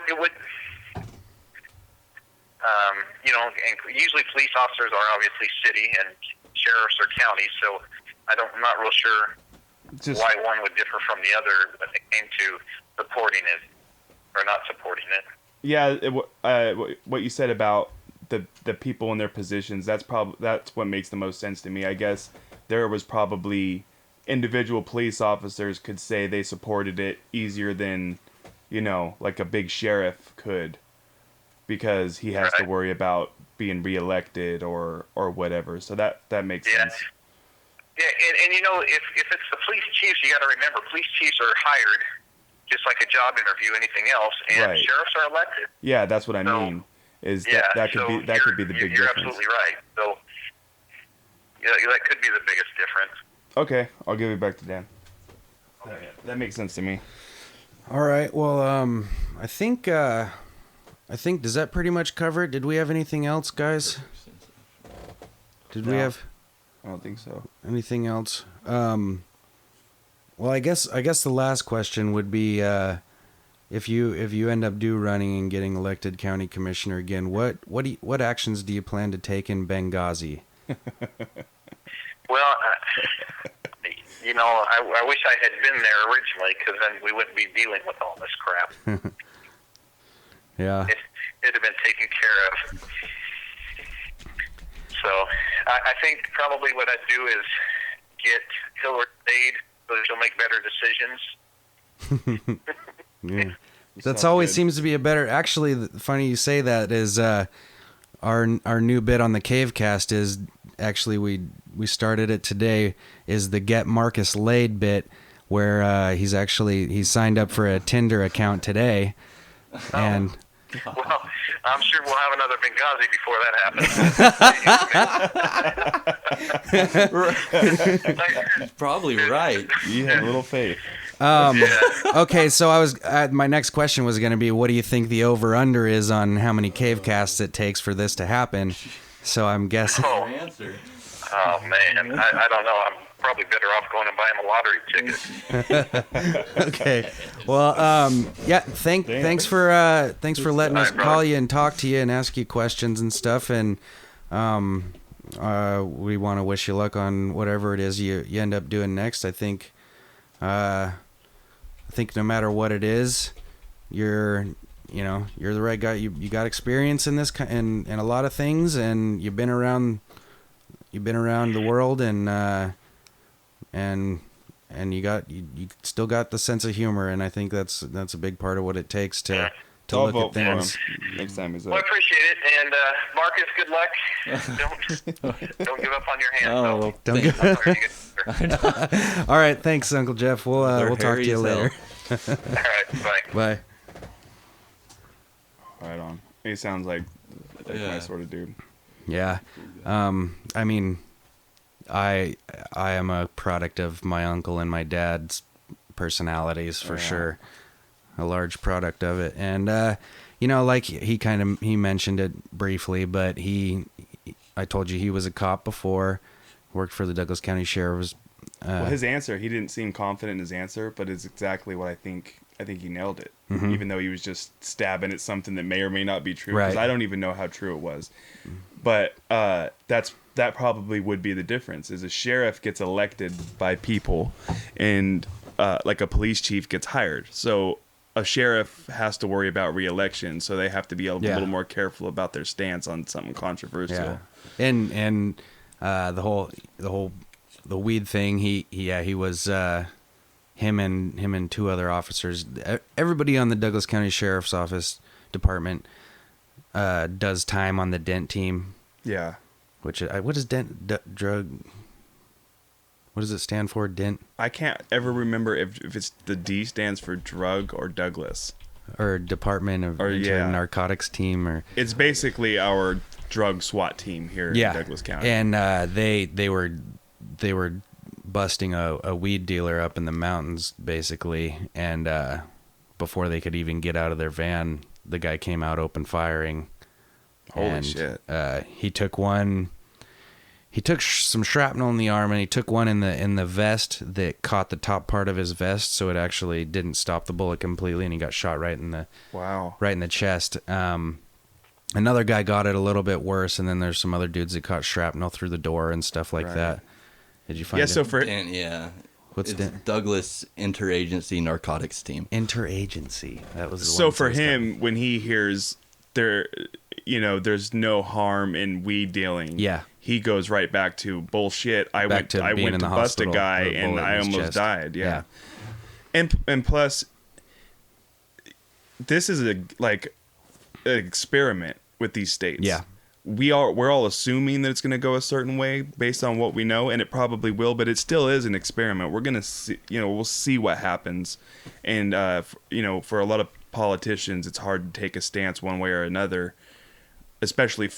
you know, and usually police officers are obviously city and sheriffs are county, so I'm not real sure why one would differ from the other when it came to supporting it or not supporting it. Yeah, what you said about the people in their positions, that's what makes the most sense to me. I guess there was probably individual police officers could say they supported it easier than, you know, like a big sheriff could, because he has to worry about being reelected or whatever. So that makes sense. Yeah, and you know, if it's the police chiefs, you got to remember, police chiefs are hired just like a job interview, anything else, and sheriffs are elected. Yeah, that's what I mean. That could be the big you're difference. Absolutely right. So yeah, that could be the biggest difference. Okay, I'll give it back to Dan. Okay. That makes sense to me. All right. Well, I think does that pretty much cover it? Did we have anything else, guys? We have? I don't think so. Anything else? Well, I guess the last question would be, if you end up running and getting elected county commissioner again, what actions do you plan to take in Benghazi? Well, you I wish I had been there originally, because then we wouldn't be dealing with all this crap. Yeah. It'd have been taken care of. So I think probably what I'd do is get Hillary Stayed so that she'll make better decisions. Yeah. That's always seems to be a better. Actually, funny you say that. Is our new bit on the CaveCast is actually we started it today. Is the Get Marcus Laid bit, where he's signed up for a Tinder account today, and. Well, I'm sure we'll have another Benghazi before that happens. Probably right. You have little faith. Okay, so my next question was going to be, what do you think the over-under is on how many cavecasts it takes for this to happen? So I'm guessing. Oh man, I don't know. I'm probably better off going and buying a lottery ticket. Okay. Well, yeah. Thanks for letting us call you and talk to you and ask you questions and stuff. And we want to wish you luck on whatever it is you end up doing next. I think no matter what it is, you're the right guy. You got experience in this in a lot of things, and you've been around the world, and you still got the sense of humor, and I think that's a big part of what it takes to look at things. Next time he's up. Well, I appreciate it, and Marcus, good luck. Don't give up on your hands. Oh, Don't All right, thanks, Uncle Jeff. We'll talk to you later. All right, bye. Bye. Right on. He sounds like my sort of dude. Yeah. I mean, I am a product of my uncle and my dad's personalities for sure. A large product of it. And like he mentioned it briefly, but I told you he was a cop before, worked for the Douglas County Sheriff's. Well, his answer, he didn't seem confident in his answer, but it's exactly what I think he nailed it. Mm-hmm. Even though he was just stabbing at something that may or may not be true, because I don't even know how true it was. But that probably would be the difference. Is a sheriff gets elected by people, and like a police chief gets hired. So a sheriff has to worry about re-election, so they have to be a little more careful about their stance on something controversial. Yeah. And the weed thing, he was him and two other officers. Everybody on the Douglas County Sheriff's Office Department does time on the Dent team. Yeah. What is Dent drug? What does it stand for? Dent. I can't ever remember if it's the D stands for drug or Douglas or Department of Narcotics team, or it's basically our drug SWAT team here in Douglas County. And they were busting a weed dealer up in the mountains basically, and before they could even get out of their van, the guy came out open firing. Holy shit. He took some shrapnel in the arm, and he took one in the vest that caught the top part of his vest, so it actually didn't stop the bullet completely, and he got shot right in the chest. Another guy got it a little bit worse, and then there's some other dudes that caught shrapnel through the door and stuff like that. Did you find it? So for what's it's Douglas Interagency Narcotics Team. Interagency. That was the so one for him when he hears there's no harm in weed dealing. Yeah. He goes right back to bullshit. I went to bust a guy and I almost died. Yeah. And plus, this is an experiment with these states. Yeah. We're all assuming that it's going to go a certain way based on what we know, and it probably will, but it still is an experiment. We're going to see, we'll see what happens. And, for a lot of politicians, it's hard to take a stance one way or another, especially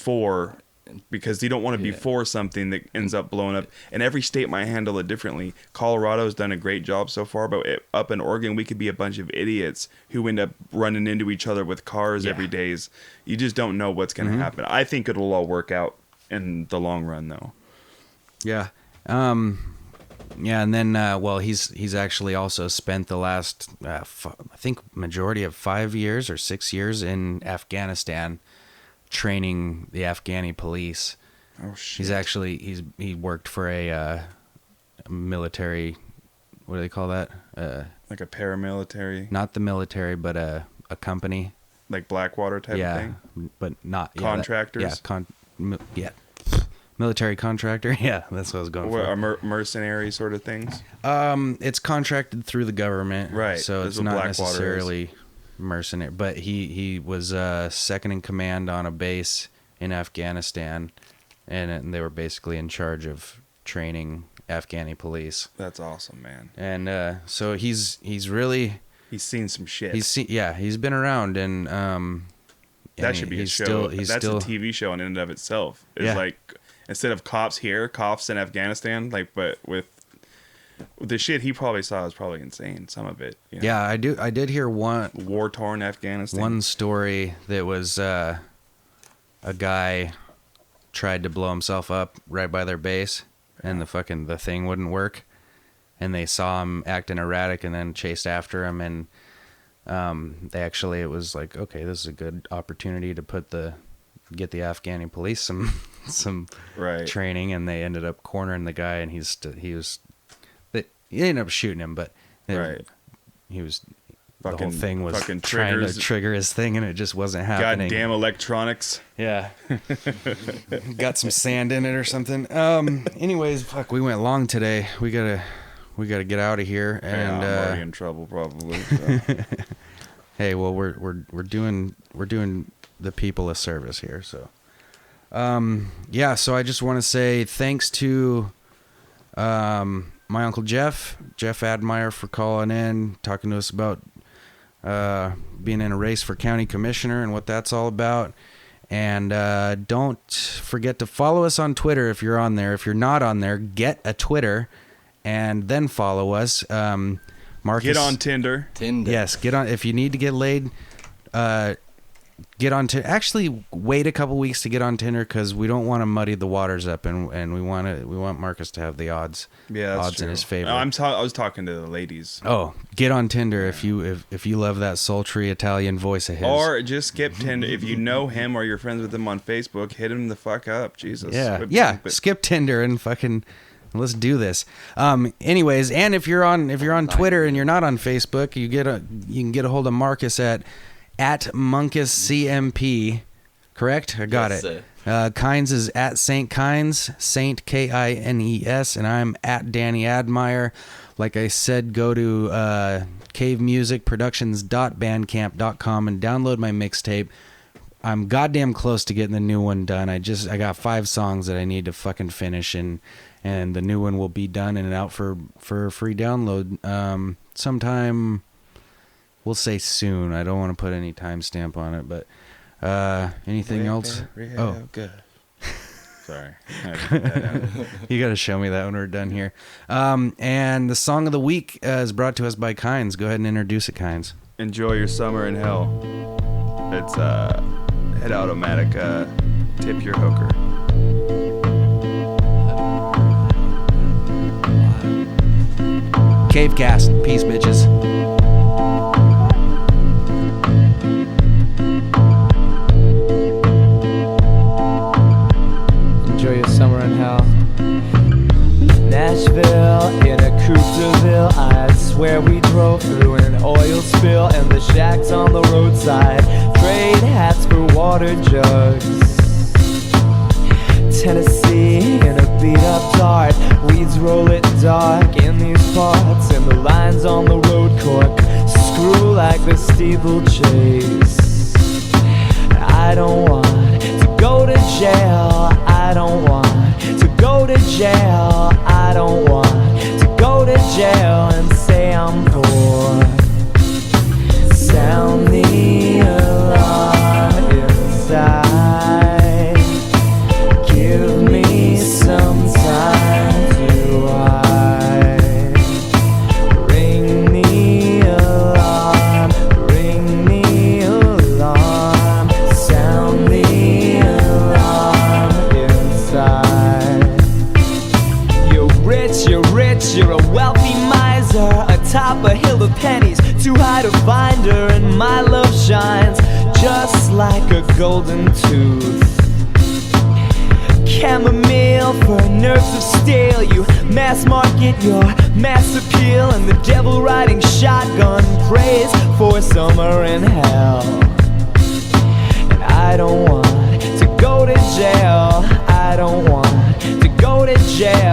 because they don't want to be for something that ends up blowing up. And every state might handle it differently. Colorado's done a great job so far, but up in Oregon, we could be a bunch of idiots who end up running into each other with cars every day. You just don't know what's going to happen. I think it'll all work out in the long run, though. Yeah. And then, he's actually also spent the last, I think, majority of 5 years or 6 years in Afghanistan, training the Afghani police. Oh shit! He worked for a military what do they call that? Like a paramilitary, Not the military, but a company. like Blackwater type of thing. But not Contractors? Military contractor. Yeah, that's what I was going What, for. mercenary sort of things. It's contracted through the government, Right, So that's it's what not Blackwater necessarily mercenary. But he was second in command on a base in Afghanistan, and they were basically in charge of training Afghani police. That's awesome, man. And so he's really He's seen some shit. he's been around, and that should be a show. He's That's still a TV show in and of itself. It's Yeah. like, instead of cops here, cops in Afghanistan. Like, but with the shit he probably saw is probably insane. Some of it. You know? Yeah, I did hear one War-torn Afghanistan. One story that was a guy tried to blow himself up right by their base, and the thing wouldn't work, and they saw him acting erratic and then chased after him, and it was like, okay, this is a good opportunity to get the Afghani police some Right. training, and they ended up cornering the guy, and they ended up shooting him, but Right. he was. Fucking, The whole thing was fucking trying to triggers. trigger his thing, and it just wasn't happening. Goddamn electronics. Yeah. Got some sand in it or something. Anyways, fuck, we went long today. We gotta get out of here. And I'm already in trouble probably. So. hey, well, we're doing the people a service here. So, so I just want to say thanks to my Uncle Jeff Admire, for calling in, talking to us about being in a race for county commissioner and what that's all about. And don't forget to follow us on Twitter if you're on there. If you're not on there, get a Twitter and then follow us. Marcus, Get on Tinder. Yes, get on. If you need to get laid, get on Tinder. Actually, wait a couple weeks to get on Tinder, because we don't want to muddy the waters up, and we want Marcus to have the odds. Yeah, that's odds true. in his favor. No, I was talking to the ladies. Oh, get on Tinder if you love that sultry Italian voice of his. Or just skip Tinder. If you know him or you're friends with him on Facebook, hit him the fuck up. Jesus. But skip Tinder and fucking let's do this. Anyways, and if you're on Twitter and you're not on Facebook, you can get a hold of Marcus at Munkus CMP. Correct? I got Yes, it. Kines is at Saint Kines, Saint Kines, and I'm at Danny Admire. Like I said, go to cavemusicproductions.bandcamp.com and download my mixtape. I'm goddamn close to getting the new one done. I got 5 songs that I need to fucking finish, and the new one will be done and out for free download sometime. We'll say soon. I don't want to put any timestamp on it, but anything else? Oh, good. Sorry. You got to show me that when we're done here. And the song of the week is brought to us by Kines. Go ahead and introduce it, Kines. Enjoy your summer in hell. It's head Automatica-Tip your hooker. CaveCast. Peace, bitches. Enjoy your summer in hell. Nashville in a Cooperville, I swear we drove through an oil spill, and the shacks on the roadside trade hats for water jugs. Tennessee in a beat-up dart, weeds roll it dark in these parts, and the lines on the road cork screw like the steeplechase. I don't want to go to jail. I don't want to go to jail. I don't want to go to jail and say I'm poor. Sound the alarm inside. Give me some time to hide. Ring the alarm. Ring the alarm. Sound the alarm inside. You're a wealthy miser atop a hill of pennies, too high to find her, and my love shines just like a golden tooth. chamomile for nerves of steel. You mass market your mass appeal, and the devil riding shotgun prays for summer in hell. And I don't want to go to jail. I don't want to go to jail.